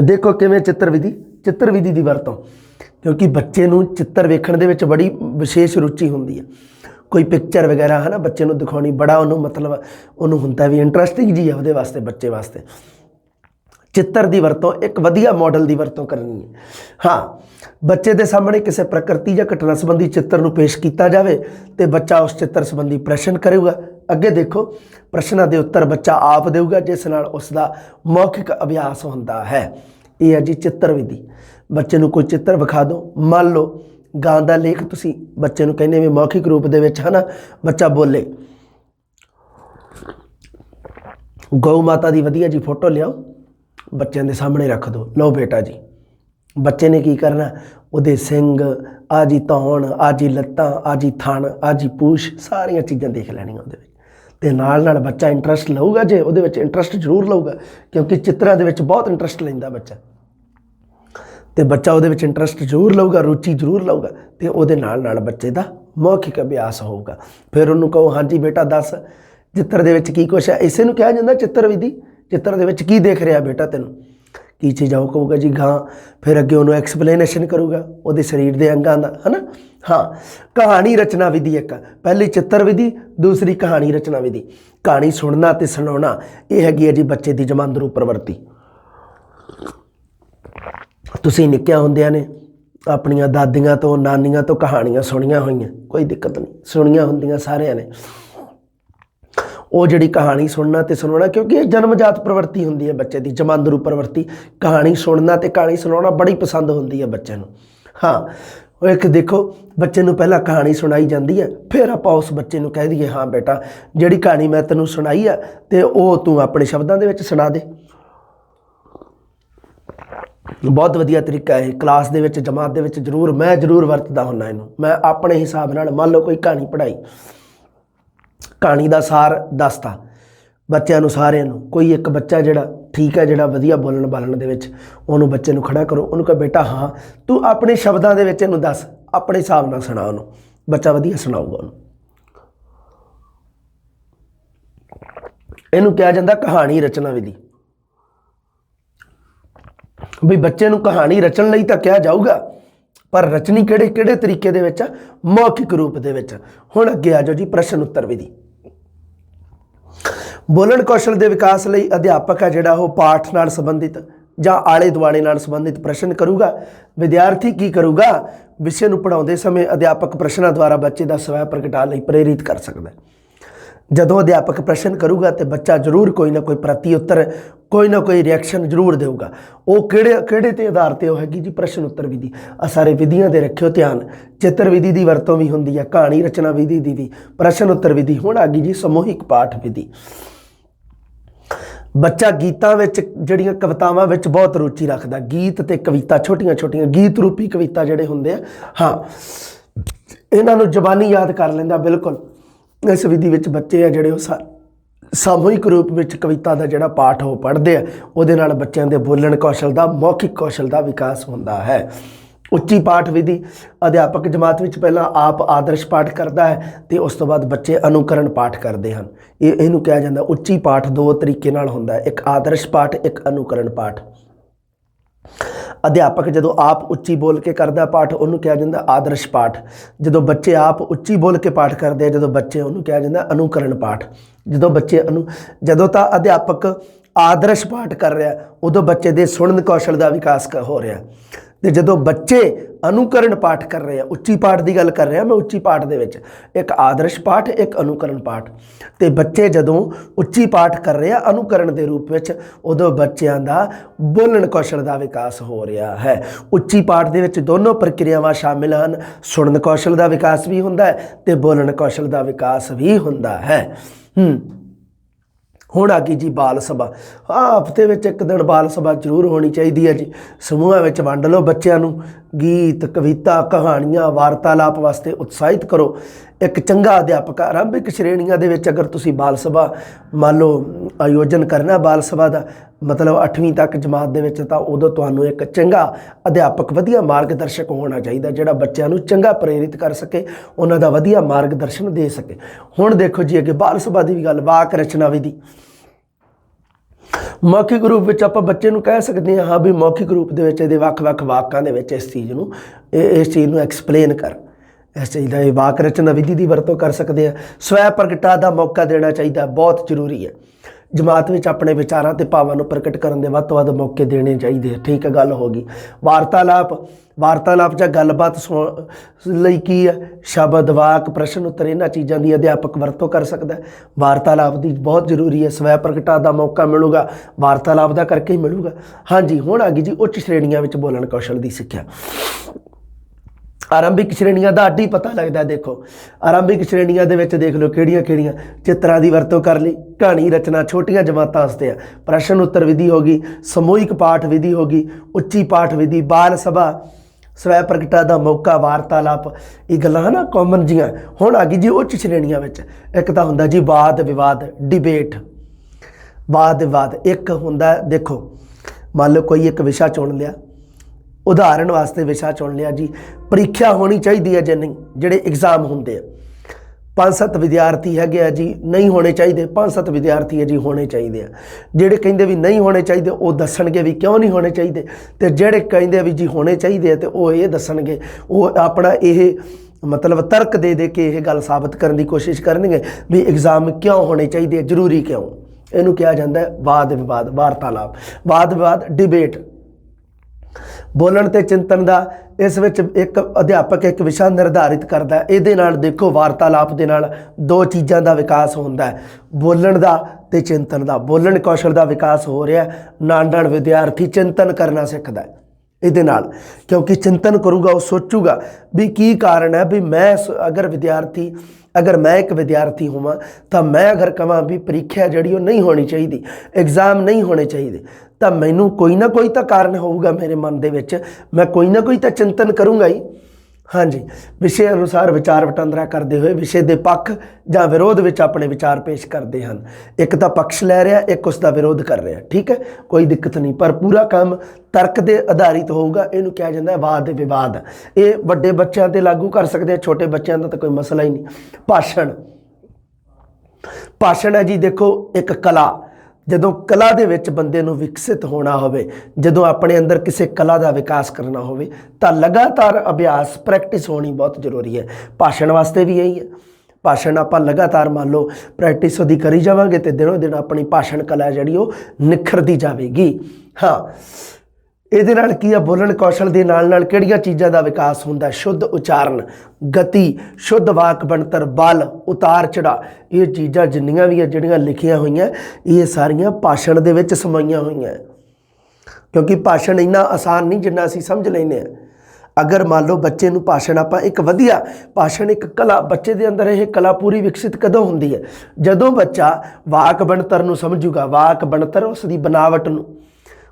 S1: ਦੇਖੋ ਕਿਵੇਂ ਚਿੱਤਰ ਵਿਧੀ ਦੀ ਵਰਤੋਂ, ਕਿਉਂਕਿ ਬੱਚੇ ਨੂੰ ਚਿੱਤਰ ਵੇਖਣ ਦੇ ਵਿੱਚ ਬੜੀ ਵਿਸ਼ੇਸ਼ ਰੁਚੀ ਹੁੰਦੀ ਹੈ, ਕੋਈ ਪਿਕਚਰ ਵਗੈਰਾ ਹੈ ਨਾ ਬੱਚੇ ਨੂੰ ਦਿਖਾਉਣੀ, ਬੜਾ ਉਹਨੂੰ ਮਤਲਬ ਉਹਨੂੰ ਹੁੰਦਾ ਵੀ ਇੰਟਰਸਟਿੰਗ ਜੀ ਹੈ ਉਹਦੇ ਵਾਸਤੇ, ਬੱਚੇ ਵਾਸਤੇ। ਚਿੱਤਰ ਦੀ ਵਰਤੋਂ ਇੱਕ ਵਧੀਆ ਮਾਡਲ ਦੀ ਵਰਤੋਂ ਕਰਨੀ ਹੈ। ਹਾਂ, ਬੱਚੇ ਦੇ ਸਾਹਮਣੇ ਕਿਸੇ ਪ੍ਰਕਿਰਤੀ ਜਾਂ ਘਟਨਾ ਸੰਬੰਧੀ ਚਿੱਤਰ ਨੂੰ ਪੇਸ਼ ਕੀਤਾ ਜਾਵੇ ਅਤੇ ਬੱਚਾ ਉਸ ਚਿੱਤਰ ਸੰਬੰਧੀ ਪ੍ਰਸ਼ਨ ਕਰੇਗਾ। ਅੱਗੇ ਦੇਖੋ, ਪ੍ਰਸ਼ਨਾਂ ਦੇ ਉੱਤਰ ਬੱਚਾ ਆਪ ਦੇਊਗਾ, ਜਿਸ ਨਾਲ ਉਸ ਦਾ ਮੌਖਿਕ ਅਭਿਆਸ ਹੁੰਦਾ ਹੈ। ਇਹ ਹੈ ਜੀ ਚਿੱਤਰ ਵਿਧੀ। ਬੱਚੇ ਨੂੰ ਕੋਈ ਚਿੱਤਰ ਵਿਖਾ ਦਿਓ, ਮੰਨ ਲਓ ਗਾਂ ਦਾ ਲੇਖ ਤੁਸੀਂ ਬੱਚੇ ਨੂੰ ਕਹਿੰਦੇ ਵੀ ਮੌਖਿਕ ਰੂਪ ਦੇ ਵਿੱਚ, ਹੈ ਨਾ, ਬੱਚਾ ਬੋਲੇ, ਗਊ ਮਾਤਾ ਦੀ ਵਧੀਆ ਜੀ ਫੋਟੋ ਲਿਆਓ, ਬੱਚਿਆਂ ਦੇ ਸਾਹਮਣੇ ਰੱਖ ਦਿਓ, ਲਓ ਬੇਟਾ ਜੀ। ਬੱਚੇ ਨੇ ਕੀ ਕਰਨਾ, ਉਹਦੇ ਸਿੰਗ, ਆ ਜੀ ਧੌਣ, ਆ ਜੀ ਲੱਤਾਂ, ਆ ਜੀ ਥਣ, ਆ ਜੀ ਪੂਛ, ਸਾਰੀਆਂ ਚੀਜ਼ਾਂ ਦੇਖ ਲੈਣੀਆਂ ਉਹਦੇ ਵਿੱਚ, ਅਤੇ ਨਾਲ ਬੱਚਾ ਇੰਟਰਸਟ ਲਊਗਾ, ਜੇ ਉਹਦੇ ਵਿੱਚ ਇੰਟਰਸਟ ਜ਼ਰੂਰ ਲਊਗਾ, ਕਿਉਂਕਿ ਚਿੱਤਰਾਂ ਦੇ ਵਿੱਚ ਬਹੁਤ ਇੰਟਰਸਟ ਲੈਂਦਾ ਬੱਚਾ, ਅਤੇ ਬੱਚਾ ਉਹਦੇ ਵਿੱਚ ਇੰਟਰਸਟ ਜ਼ਰੂਰ ਲਊਗਾ, ਰੁਚੀ ਜ਼ਰੂਰ ਲਊਗਾ, ਅਤੇ ਉਹਦੇ ਨਾਲ ਬੱਚੇ ਦਾ ਮੌਖਿਕ ਅਭਿਆਸ ਹੋਊਗਾ। ਫਿਰ ਉਹਨੂੰ ਕਹੋ, ਹਾਂਜੀ ਬੇਟਾ ਦੱਸ ਚਿੱਤਰ ਦੇ ਵਿੱਚ ਕੀ ਕੁਛ ਹੈ, ਇਸੇ ਨੂੰ ਕਿਹਾ ਜਾਂਦਾ ਚਿੱਤਰ ਵਿਧੀ। ਚਿੱਤਰ ਦੇ ਵਿੱਚ ਕੀ ਦੇਖ ਰਿਹਾ ਬੇਟਾ, ਤੈਨੂੰ ਕੀ ਚੀਜ਼ ਆਓ, ਕਹੂਗਾ ਜੀ ਗਾਂ, ਫਿਰ ਅੱਗੇ ਉਹਨੂੰ ਐਕਸਪਲੇਨੇਸ਼ਨ ਕਰੂਗਾ ਉਹਦੇ ਸਰੀਰ ਦੇ ਅੰਗਾਂ ਦਾ, ਹੈ ਨਾ, हाँ, कहानी रचना विधि एक, पहली चित्र विधि, दूसरी कहानी रचना विधि। कहानी सुनना ते सुनाना ये हैगी है जी बच्चे की जमांदरू प्रवृत्ति। तुसीं निक्कियां हुंदियां ने अपनियां दादियां तो नानियां तो कहानियां सुनियां होईयां, कोई दिक्कत नहीं, सुनियां हुंदियां सारियां ने। वो जिहड़ी कहानी सुनना ते सुनाना, क्योंकि ये जन्मजात प्रवृत्ति हुंदी है बच्चे की, जमांदरू प्रवृत्ति। कहानी सुनना ते कहानी सुनाना बड़ी पसंद हुंदी है बच्चे नूं। हाँ, एक देखो बच्चे नूं पहला कहानी सुनाई जाती है, फिर आप उस बच्चे नूं कह दईए हाँ बेटा जिहड़ी कहानी मैं तैनूं सुनाई है तो वो तू अपने शब्दों दे विच सुना दे। बहुत वधिया तरीका है, क्लास दे विच जमात दे विच मैं जरूर वरतदा हुन्ना इहनूं। मैं अपने हिसाब नाल मान लो कोई कहानी पढ़ाई, कहानी का सार दसता बच्चों नूं सारिਆਂ नूं, कोई एक बच्चा जिहड़ा ठीक है जिहड़ा वधिया बोलण बालण दे विच उहनूं बच्चे नूं खड़ा करो, उहनूं कहो बेटा हाँ तू अपने शब्दां दे विच इहनूं दस, अपने हिसाब नाल सुणा उहनूं, बच्चा वधिया सुणाऊगा उहनूं। इहनूं कहा जांदा कहानी रचना विधि। भी बच्चे नूं कहानी रचण लई तां कहा जाऊगा, पर रचनी किहड़े किहड़े तरीके दे विच, मौखिक रूप दे विच। हुण अगे आ जाओ जी प्रश्न उत्तर विधि। बोलण कौशल के विकास लई अध्यापक है जिहड़ा वो पाठ नाल संबंधित जां आले दुआले नाल संबंधित प्रश्न करूगा। विद्यार्थी की करूगा, विषय नूं पढ़ाउंदे समय अध्यापक प्रश्नों द्वारा बच्चे का स्वै प्रगटा लई प्रेरित कर सकता है। जदों अध्यापक प्रश्न करूगा तो बच्चा जरूर कोई ना कोई प्रति उत्तर, कोई ना कोई रिएक्शन जरूर देगा। वो किहड़े ते आधार ते हैगी जी प्रश्न उत्तर विधि। आ सारे विधियां दे रखियो ध्यान। चित्र विधि की वरतों भी हुंदी है, कहानी रचना विधि की भी, प्रश्न उत्तर विधि। हुण आ गई जी समूहिक पाठ विधि। बच्चा गीतां विच जिहड़ियां कवितावां विच बहुत रुचि रखदा, गीत ते कविता, छोटियां छोटियां गीत रूपी कविता जिहड़े हुंदे आ, हाँ इन्हां नूं जबानी याद कर लैंदा। बिल्कुल इस विधि विच बच्चे आ जिहड़े वो सामूहिक रूप में कविता का जिहड़ा पाठ वो पढ़ते हैं, उहदे नाल बच्चों के बोलण कौशल का, मौखिक कौशल का विकास होंदा है। उच्ची पाठ विधि, अध्यापक जमात विच पहला आप आदर्श पाठ करता है तो उस तो बाद बच्चे अनुकरण पाठ करते हैं। इहनूं कहा जाता उच्ची पाठ दो तरीके नाल हुंदा है, एक आदर्श पाठ, एक अनुकरण पाठ। अध्यापक जदों आप उच्ची बोल के करदा पाठ उन्होंने कहा जाता आदर्श पाठ। जदों बच्चे आप उच्ची बोल के पाठ करते हैं, जदों बच्चे उन्होंने कहा जाता अनुकरण पाठ। जदों बच्चे जदों तो अध्यापक आदर्श पाठ कर रहा उदों बच्चे दे सुणन कौशल का विकास हो रहा, तो जदों बच्चे अनुकरण पाठ कर रहे हैं, उच्ची पाठ की गल कर रहा मैं, उच्ची पाठ दे विच एक आदर्श पाठ, एक अनुकरण पाठ। तो बच्चे जदों उच्ची पाठ कर रहे हैं अनुकरण के रूप में, उदों बच्चों का बोलण कौशल का विकास हो रहा है। उच्ची पाठ दे विच दोनों प्रक्रियावां शामिल हैं, सुणन कौशल का विकास भी हुंदा है तो बोलण कौशल का विकास भी हुंदा है। हुण आ गई जी बाल सभा। हाँ, हफ्ते में एक दिन बाल सभा जरूर होनी चाहिए है जी। समूह में वंड लो बच्चों नूं, गीत कविता कहानियां वार्तालाप वास्ते उत्साहित करो। एक चंगा अध्यापक आरंभिक श्रेणियां दे विच अगर तुसी बाल सभा मान लो आयोजन करना बाल सभा का, मतलब 8वीं तक जमात दे विच, तां उदों तुहानूं एक चंगा अध्यापक वधिया मार्गदर्शक होना चाहिए जिहड़ा बच्चों नूं चंगा प्रेरित कर सके, उन्हां दा वधिया मार्गदर्शन दे सके। हुण देखो जी अगे बाल सभा की भी गल, वाक रचना विधि। मौखिक रूप में आप बच्चे नूं कह सकते हैं हाँ भी मौखिक रूप के वक्-वक् वाकां दे विच इस चीज़ नूं एक्सप्लेन कर, इस चीज़ का वाक रचना विधि की वरतों कर सकते हैं। स्वै प्रगटा का मौका देना चाहिए, बहुत जरूरी है। जमात में अपने विचारों ते भावां नूं प्रगट करन दे वध तो वध मौके देने चाहिए। ठीक है, गल होगी। वार्तालाप, वार्तालाप या गलबात लई की है, शब्द वाक प्रश्न उत्तर इन्हां चीज़ों की अध्यापक वरतों कर सकता है। वार्तालाप की बहुत जरूरी है, स्वै प्रगटा का मौका मिलूगा वार्तालाप का करके ही मिलूगा। हाँ जी, हुण आ गई जी उच्च श्रेणियां विच बोलण कौशल की सिक्ख्या। आरंभिक श्रेणियां का अड्ड ही पता लगता है। देखो आरंभिक श्रेणियां दे विच देख लो किहड़ियां चित्रां की वरतों कर ली, कहानी रचना छोटियां जमातां वास्ते है, प्रश्न उत्तर विधि होगी, समूहिक पाठ विधि होगी, उच्ची पाठ विधि, बाल सभा, स्वै प्रगटा का मौका, वार्तालाप, ये गल्लां ना कॉमन जियां। हुण आ गई जी उच्च श्रेणियां विच एक तां हुंदा जी वाद विवाद, डिबेट। वाद विवाद एक हुंदा, देखो मान लो कोई एक विशा चुन लिया, उदाहरण वास्ते विशा चुन लिया जी, परीक्षा होनी चाहिए है जे नहीं, जिहड़े एग्जाम होंदे 5-7 ਵਿਦਿਆਰਥੀ ਹੈਗੇ ਆ ਜੀ ਨਹੀਂ ਹੋਣੇ ਚਾਹੀਦੇ, 5-7 ਵਿਦਿਆਰਥੀ ਹੈ ਜੀ ਹੋਣੇ ਚਾਹੀਦੇ ਆ। ਜਿਹੜੇ ਕਹਿੰਦੇ ਵੀ ਨਹੀਂ ਹੋਣੇ ਚਾਹੀਦੇ ਉਹ ਦੱਸਣਗੇ ਵੀ ਕਿਉਂ ਨਹੀਂ ਹੋਣੇ ਚਾਹੀਦੇ, ਤੇ ਜਿਹੜੇ ਕਹਿੰਦੇ ਵੀ ਜੀ ਹੋਣੇ ਚਾਹੀਦੇ ਆ ਤੇ ਉਹ ਇਹ ਦੱਸਣਗੇ, ਉਹ ਆਪਣਾ ਇਹ ਮਤਲਬ ਤਰਕ ਦੇ ਦੇ ਕੇ ਇਹ ਗੱਲ ਸਾਬਤ ਕਰਨ ਦੀ ਕੋਸ਼ਿਸ਼ ਕਰਨਗੇ ਵੀ ਐਗਜ਼ਾਮ ਕਿਉਂ ਹੋਣੇ ਚਾਹੀਦੇ, ਜ਼ਰੂਰੀ ਕਿਉਂ। ਇਹਨੂੰ ਕਿਹਾ ਜਾਂਦਾ ਹੈ ਵਾਦ ਵਿਵਾਦ, ਵਾਰਤਾਲਾਪ, ਵਾਦ ਵਿਵਾਦ, ਡਿਬੇਟ। ਬੋਲਣ ਤੇ ਚਿੰਤਨ ਦਾ ਇਸ ਵਿੱਚ ਇੱਕ ਅਧਿਆਪਕ ਇੱਕ ਵਿਸ਼ਾ ਨਿਰਧਾਰਿਤ ਕਰਦਾ ਹੈ। ਇਹਦੇ ਨਾਲ ਦੇਖੋ ਵਾਰਤਾਲਾਪ ਦੇ ਨਾਲ ਦੋ ਚੀਜ਼ਾਂ ਦਾ ਵਿਕਾਸ ਹੁੰਦਾ ਹੈ, ਬੋਲਣ ਦਾ ਤੇ ਚਿੰਤਨ ਦਾ। ਬੋਲਣ ਕੌਸ਼ਲ ਦਾ ਵਿਕਾਸ ਹੋ ਰਿਹਾ, ਨਾਲ ਨਾਲ ਵਿਦਿਆਰਥੀ ਚਿੰਤਨ ਕਰਨਾ ਸਿੱਖਦਾ ਹੈ ਇਹਦੇ ਨਾਲ, ਕਿਉਂਕਿ ਚਿੰਤਨ ਕਰੂਗਾ ਉਹ ਸੋਚੂਗਾ ਵੀ ਕੀ ਕਾਰਨ ਹੈ ਵੀ ਮੈਂ ਅਗਰ ਮੈਂ ਇੱਕ ਵਿਦਿਆਰਥੀ ਹੋਵਾਂ ਤਾਂ ਮੈਂ ਅਗਰ ਕਹਾਂ ਵੀ ਪ੍ਰੀਖਿਆ ਜਿਹੜੀ ਉਹ ਨਹੀਂ ਹੋਣੀ ਚਾਹੀਦੀ, ਐਗਜ਼ਾਮ ਨਹੀਂ ਹੋਣੇ ਚਾਹੀਦੇ, ਤਾਂ ਮੈਨੂੰ ਕੋਈ ਨਾ ਕੋਈ ਤਾਂ ਕਾਰਨ ਹੋਊਗਾ ਮੇਰੇ ਮਨ ਦੇ ਵਿੱਚ, ਮੈਂ ਕੋਈ ਨਾ ਕੋਈ ਤਾਂ ਚਿੰਤਨ ਕਰੂੰਗਾ ਹੀ। ਹਾਂਜੀ, ਵਿਸ਼ੇ ਅਨੁਸਾਰ ਵਿਚਾਰ ਵਟਾਂਦਰਾ ਕਰਦੇ ਹੋਏ ਵਿਸ਼ੇ ਦੇ ਪੱਖ ਜਾਂ ਵਿਰੋਧ ਵਿੱਚ ਆਪਣੇ ਵਿਚਾਰ ਪੇਸ਼ ਕਰਦੇ ਹਨ। ਇੱਕ ਤਾਂ ਪਕਸ਼ ਲੈ ਰਿਹਾ, ਇੱਕ ਉਸ ਦਾ ਵਿਰੋਧ ਕਰ ਰਿਹਾ, ਠੀਕ ਹੈ, ਕੋਈ ਦਿੱਕਤ ਨਹੀਂ, ਪਰ ਪੂਰਾ ਕੰਮ ਤਰਕ ਦੇ ਆਧਾਰਿਤ ਹੋਊਗਾ। ਇਹਨੂੰ ਕਿਹਾ ਜਾਂਦਾ ਹੈ ਵਾਦ ਵਿਵਾਦ। ਇਹ ਵੱਡੇ ਬੱਚਿਆਂ 'ਤੇ ਲਾਗੂ ਕਰ ਸਕਦੇ ਆ, ਛੋਟੇ ਬੱਚਿਆਂ ਦਾ ਤਾਂ ਕੋਈ ਮਸਲਾ ਹੀ ਨਹੀਂ। ਭਾਸ਼ਣ ਹੈ ਜੀ, ਦੇਖੋ ਇੱਕ ਕਲਾ, ਜਦੋਂ ਕਲਾ ਦੇ ਵਿੱਚ ਬੰਦੇ ਨੂੰ ਵਿਕਸਿਤ ਹੋਣਾ ਹੋਵੇ, ਜਦੋਂ ਆਪਣੇ ਅੰਦਰ ਕਿਸੇ ਕਲਾ ਦਾ ਵਿਕਾਸ ਕਰਨਾ ਹੋਵੇ ਤਾਂ ਲਗਾਤਾਰ ਅਭਿਆਸ, ਪ੍ਰੈਕਟਿਸ ਹੋਣੀ ਬਹੁਤ ਜ਼ਰੂਰੀ ਹੈ। ਭਾਸ਼ਣ ਵਾਸਤੇ ਵੀ ਇਹੀ ਹੈ। ਭਾਸ਼ਣ ਆਪਾਂ ਲਗਾਤਾਰ ਮੰਨ ਲਓ ਪ੍ਰੈਕਟਿਸ ਉਹਦੀ ਕਰੀ ਜਾਵਾਂਗੇ ਤੇ ਦਿਨੋਂ ਦਿਨ ਆਪਣੀ ਭਾਸ਼ਣ ਕਲਾ ਜਿਹੜੀ ਉਹ ਨਿਖਰਦੀ ਜਾਵੇਗੀ। ਹਾਂ, ਇਹਦੇ ਨਾਲ ਕੀ ਆ, ਬੋਲਣ ਕੌਸ਼ਲ ਦੇ ਨਾਲ ਨਾਲ ਕਿਹੜੀਆਂ ਚੀਜ਼ਾਂ ਦਾ ਵਿਕਾਸ ਹੁੰਦਾ? ਸ਼ੁੱਧ ਉਚਾਰਨ, ਗਤੀ, ਸ਼ੁੱਧ ਵਾਕ ਬਣਤਰ, ਬਲ, ਉਤਾਰ ਚੜਾ, ਇਹ ਚੀਜ਼ਾਂ ਜਿੰਨੀਆਂ ਵੀ ਆ ਜਿਹੜੀਆਂ ਲਿਖੀਆਂ ਹੋਈਆਂ ਇਹ ਸਾਰੀਆਂ ਭਾਸ਼ਣ ਦੇ ਵਿੱਚ ਸਮਾਈਆਂ ਹੋਈਆਂ, ਕਿਉਂਕਿ ਭਾਸ਼ਣ ਇੰਨਾ ਆਸਾਨ ਨਹੀਂ ਜਿੰਨਾ ਅਸੀਂ ਸਮਝ ਲੈਂਦੇ ਹਾਂ। ਅਗਰ ਮੰਨ ਲਓ ਬੱਚੇ ਨੂੰ ਭਾਸ਼ਣ ਆਪਾਂ ਇੱਕ ਵਧੀਆ ਭਾਸ਼ਣ, ਇੱਕ ਕਲਾ, ਬੱਚੇ ਦੇ ਅੰਦਰ ਇਹ ਕਲਾ ਪੂਰੀ ਵਿਕਸਿਤ ਕਦੋਂ ਹੁੰਦੀ ਹੈ? ਜਦੋਂ ਬੱਚਾ ਵਾਕ ਬਣਤਰ ਨੂੰ ਸਮਝੂਗਾ। ਵਾਕ ਬਣਤਰ ਉਸ ਦੀ ਬਨਾਵਟ ਨੂੰ,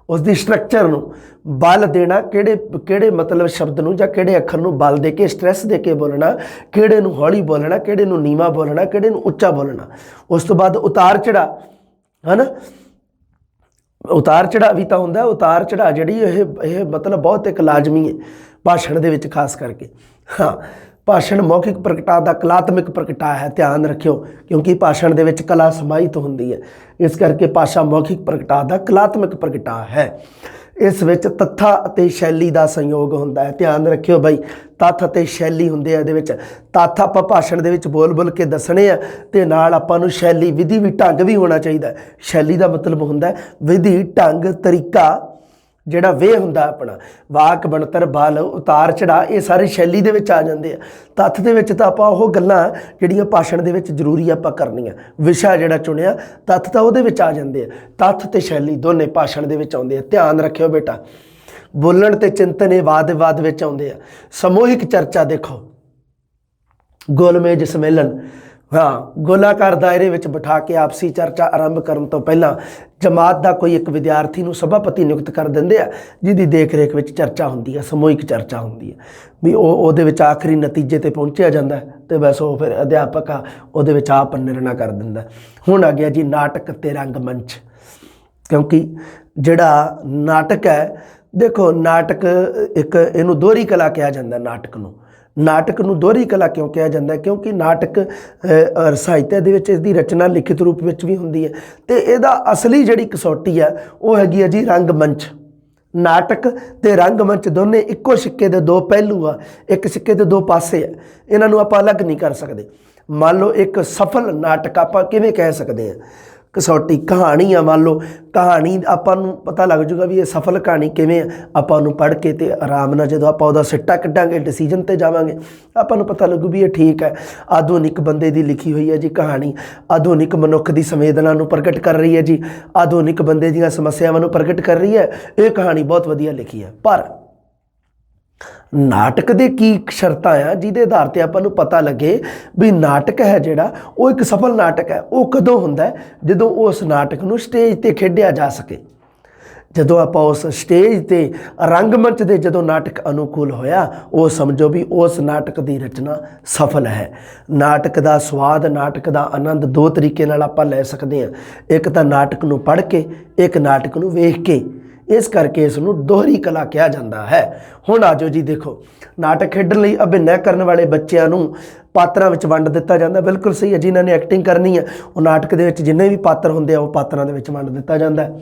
S1: ਉਸ ਦੀ ਸਟਰਕਚਰ ਨੂੰ, ਬਲ ਦੇਣਾ, ਕਿਹੜੇ ਮਤਲਬ ਸ਼ਬਦ ਨੂੰ ਜਾਂ ਕਿਹੜੇ ਅੱਖਰ ਨੂੰ ਬਲ ਦੇ ਕੇ, ਸਟ੍ਰੈਸ ਦੇ ਕੇ ਬੋਲਣਾ, ਕਿਹੜੇ ਨੂੰ ਹੌਲੀ ਬੋਲਣਾ, ਕਿਹੜੇ ਨੂੰ ਨੀਵਾਂ ਬੋਲਣਾ, ਕਿਹੜੇ ਨੂੰ ਉੱਚਾ ਬੋਲਣਾ। ਉਸ ਤੋਂ ਬਾਅਦ ਉਤਾਰ ਚੜਾ, ਹੈ ਨਾ, ਉਤਾਰ ਚੜਾ ਵੀ ਤਾਂ ਹੁੰਦਾ। ਉਤਾਰ ਚੜਾ ਜਿਹੜੀ ਇਹ ਮਤਲਬ ਬਹੁਤ ਇੱਕ ਲਾਜ਼ਮੀ ਹੈ ਭਾਸ਼ਣ ਦੇ ਵਿੱਚ ਖਾਸ ਕਰਕੇ। ਹਾਂ, ਭਾਸ਼ਣ ਮੌਖਿਕ ਪ੍ਰਗਟਾ ਦਾ ਕਲਾਤਮਿਕ ਪ੍ਰਗਟਾ ਹੈ, ਧਿਆਨ ਰੱਖਿਓ, ਕਿਉਂਕਿ ਭਾਸ਼ਣ ਦੇ ਵਿੱਚ ਕਲਾ ਸਮਾਹਿਤ ਹੁੰਦੀ ਹੈ, ਇਸ ਕਰਕੇ ਭਾਸ਼ਾ ਮੌਖਿਕ ਪ੍ਰਗਟਾ ਦਾ ਕਲਾਤਮਿਕ ਪ੍ਰਗਟਾ ਹੈ। ਇਸ ਵਿੱਚ ਤੱਥਾਂ ਅਤੇ ਸ਼ੈਲੀ ਦਾ ਸੰਯੋਗ ਹੁੰਦਾ ਹੈ, ਧਿਆਨ ਰੱਖਿਓ ਬਾਈ, ਤੱਥ ਅਤੇ ਸ਼ੈਲੀ ਹੁੰਦੇ ਆ ਇਹਦੇ ਵਿੱਚ। ਤੱਥ ਆਪਾਂ ਭਾਸ਼ਣ ਦੇ ਵਿੱਚ ਬੋਲ ਕੇ ਦੱਸਣੇ ਆ ਤੇ ਨਾਲ ਆਪਾਂ ਨੂੰ ਸ਼ੈਲੀ, ਵਿਧੀ ਵੀ, ਢੰਗ ਵੀ ਹੋਣਾ ਚਾਹੀਦਾ। ਸ਼ੈਲੀ ਦਾ ਮਤਲਬ ਹੁੰਦਾ ਵਿਧੀ, ਢੰਗ, ਤਰੀਕਾ, ਜਿਹੜਾ ਵੇ ਹੁੰਦਾ ਆਪਣਾ, ਵਾਕ ਬਣਤਰ, ਬਲ, ਉਤਾਰ ਚੜਾ, ਇਹ ਸਾਰੇ ਸ਼ੈਲੀ ਦੇ ਵਿੱਚ ਆ ਜਾਂਦੇ ਆ। ਤੱਥ ਦੇ ਵਿੱਚ ਤਾਂ ਆਪਾਂ ਉਹ ਗੱਲਾਂ ਜਿਹੜੀਆਂ ਭਾਸ਼ਣ ਦੇ ਵਿੱਚ ਜ਼ਰੂਰੀ ਆਪਾਂ ਕਰਨੀਆਂ, ਵਿਸ਼ਾ ਜਿਹੜਾ ਚੁਣਿਆ, ਤੱਥ ਤਾਂ ਉਹਦੇ ਵਿੱਚ ਆ ਜਾਂਦੇ ਆ। ਤੱਥ ਤੇ ਸ਼ੈਲੀ ਦੋਨੇ ਭਾਸ਼ਣ ਦੇ ਵਿੱਚ ਆਉਂਦੇ ਆ, ਧਿਆਨ ਰੱਖਿਓ ਬੇਟਾ। ਬੋਲਣ ਤੇ ਚਿੰਤਨ ਇਹ ਵਾਦ ਵਿਵਾਦ ਵਿੱਚ ਆਉਂਦੇ ਆ। ਸਮੂਹਿਕ ਚਰਚਾ ਦੇਖੋ, ਗੋਲਮੇਜ ਸੰਮੇਲਨ, ਹਾਂ, ਗੋਲਾਕਾਰ ਦਾਇਰੇ ਵਿੱਚ ਬਿਠਾ ਕੇ ਆਪਸੀ ਚਰਚਾ ਆਰੰਭ ਕਰਨ ਤੋਂ ਪਹਿਲਾਂ ਜਮਾਤ ਦਾ ਕੋਈ ਇੱਕ ਵਿਦਿਆਰਥੀ ਨੂੰ ਸਭਾਪਤੀ ਨਿਯੁਕਤ ਕਰ ਦਿੰਦੇ ਆ, ਜਿਹਦੀ ਦੇਖ ਰੇਖ ਵਿੱਚ ਚਰਚਾ ਹੁੰਦੀ ਹੈ, ਸਮੂਹਿਕ ਚਰਚਾ ਹੁੰਦੀ ਹੈ ਵੀ ਉਹਦੇ ਵਿੱਚ ਆਖਰੀ ਨਤੀਜੇ 'ਤੇ ਪਹੁੰਚਿਆ ਜਾਂਦਾ ਅਤੇ ਬਸ ਉਹ ਫਿਰ ਅਧਿਆਪਕ ਆ ਉਹਦੇ ਵਿੱਚ ਆਪ ਨਿਰਣਾ ਕਰ ਦਿੰਦਾ। ਹੁਣ ਆ ਗਿਆ ਜੀ ਨਾਟਕ ਅਤੇ ਰੰਗਮੰਚ, ਕਿਉਂਕਿ ਜਿਹੜਾ ਨਾਟਕ ਹੈ, ਦੇਖੋ ਨਾਟਕ ਇੱਕ, ਇਹਨੂੰ ਦੋਹਰੀ ਕਲਾ ਕਿਹਾ ਜਾਂਦਾ। ਨਾਟਕ ਨੂੰ ਦੋਹਰੀ ਕਲਾ ਕਿਉਂ ਕਿਹਾ ਜਾਂਦਾ? ਕਿਉਂਕਿ ਨਾਟਕ ਸਾਹਿਤ ਦੇ ਵਿੱਚ ਇਸ ਦੀ ਰਚਨਾ ਲਿਖਿਤ ਰੂਪ ਵਿੱਚ ਵੀ ਹੁੰਦੀ ਹੈ ਅਤੇ ਇਹਦਾ ਅਸਲੀ ਜਿਹੜੀ ਕਸੌਟੀ ਹੈ ਉਹ ਹੈਗੀ ਹੈ ਜੀ ਰੰਗਮੰਚ। ਨਾਟਕ ਅਤੇ ਰੰਗਮੰਚ ਦੋਨੇ ਇੱਕੋ ਸਿੱਕੇ ਦੇ ਦੋ ਪਹਿਲੂ ਆ, ਇੱਕ ਸਿੱਕੇ ਦੇ ਦੋ ਪਾਸੇ ਆ, ਇਹਨਾਂ ਨੂੰ ਆਪਾਂ ਅਲੱਗ ਨਹੀਂ ਕਰ ਸਕਦੇ। ਮੰਨ ਲਓ ਇੱਕ ਸਫਲ ਨਾਟਕ ਆਪਾਂ ਕਿਵੇਂ ਕਹਿ ਸਕਦੇ ਹਾਂ? ਕਸੌਟੀ ਕਹਾਣੀ ਆ, ਮੰਨ ਲਓ ਕਹਾਣੀ ਆਪਾਂ ਨੂੰ ਪਤਾ ਲੱਗ ਜੂਗਾ ਵੀ ਇਹ ਸਫਲ ਕਹਾਣੀ ਕਿਵੇਂ ਆ, ਆਪਾਂ ਉਹਨੂੰ ਪੜ੍ਹ ਕੇ ਅਤੇ ਆਰਾਮ ਨਾਲ ਜਦੋਂ ਆਪਾਂ ਉਹਦਾ ਸਿੱਟਾ ਕੱਢਾਂਗੇ, ਡਿਸੀਜਨ 'ਤੇ ਜਾਵਾਂਗੇ, ਆਪਾਂ ਨੂੰ ਪਤਾ ਲੱਗੂ ਵੀ ਇਹ ਠੀਕ ਹੈ। ਆਧੁਨਿਕ ਬੰਦੇ ਦੀ ਲਿਖੀ ਹੋਈ ਹੈ ਜੀ ਕਹਾਣੀ, ਆਧੁਨਿਕ ਮਨੁੱਖ ਦੀ ਸੰਵੇਦਨਾ ਨੂੰ ਪ੍ਰਗਟ ਕਰ ਰਹੀ ਹੈ ਜੀ, ਆਧੁਨਿਕ ਬੰਦੇ ਦੀਆਂ ਸਮੱਸਿਆਵਾਂ ਨੂੰ ਪ੍ਰਗਟ ਕਰ ਰਹੀ ਹੈ, ਇਹ ਕਹਾਣੀ ਬਹੁਤ ਵਧੀਆ ਲਿਖੀ ਹੈ। ਪਰ ਨਾਟਕ ਦੇ ਕੀ ਸ਼ਰਤਾਂ ਆ ਜਿਹਦੇ ਆਧਾਰ 'ਤੇ ਆਪਾਂ ਨੂੰ ਪਤਾ ਲੱਗੇ ਵੀ ਨਾਟਕ ਹੈ ਜਿਹੜਾ ਉਹ ਇੱਕ ਸਫਲ ਨਾਟਕ ਹੈ? ਉਹ ਕਦੋਂ ਹੁੰਦਾ ਹੈ? ਜਦੋਂ ਉਸ ਨਾਟਕ ਨੂੰ ਸਟੇਜ 'ਤੇ ਖੇਡਿਆ ਜਾ ਸਕੇ। ਜਦੋਂ ਆਪਾਂ ਉਸ ਸਟੇਜ 'ਤੇ ਰੰਗਮੰਚ ਦੇ ਜਦੋਂ ਨਾਟਕ ਅਨੁਕੂਲ ਹੋਇਆ, ਉਹ ਸਮਝੋ ਵੀ ਉਸ ਨਾਟਕ ਦੀ ਰਚਨਾ ਸਫਲ ਹੈ। ਨਾਟਕ ਦਾ ਸਵਾਦ, ਨਾਟਕ ਦਾ ਆਨੰਦ ਦੋ ਤਰੀਕੇ ਨਾਲ ਆਪਾਂ ਲੈ ਸਕਦੇ ਹਾਂ, ਇੱਕ ਤਾਂ ਨਾਟਕ ਨੂੰ ਪੜ੍ਹ ਕੇ, ਇੱਕ ਨਾਟਕ ਨੂੰ ਵੇਖ ਕੇ। ਇਸ ਕਰਕੇ ਇਸ ਨੂੰ ਦੋਹਰੀ ਕਲਾ ਕਿਹਾ ਜਾਂਦਾ ਹੈ। ਹੁਣ ਆ ਜਾਓ ਜੀ, ਦੇਖੋ ਨਾਟਕ ਖੇਡਣ ਲਈ ਅਭਿਨੈ ਕਰਨ ਵਾਲੇ ਬੱਚਿਆਂ ਨੂੰ ਪਾਤਰਾਂ ਵਿੱਚ ਵੰਡ ਦਿੱਤਾ ਜਾਂਦਾ। ਬਿਲਕੁਲ ਸਹੀ ਹੈ, ਜਿਨ੍ਹਾਂ ਨੇ ਐਕਟਿੰਗ ਕਰਨੀ ਹੈ ਉਹ ਨਾਟਕ ਦੇ ਵਿੱਚ ਜਿੰਨੇ ਵੀ ਪਾਤਰ ਹੁੰਦੇ ਆ ਉਹ ਪਾਤਰਾਂ ਦੇ ਵਿੱਚ ਵੰਡ ਦਿੱਤਾ ਜਾਂਦਾ ਹੈ।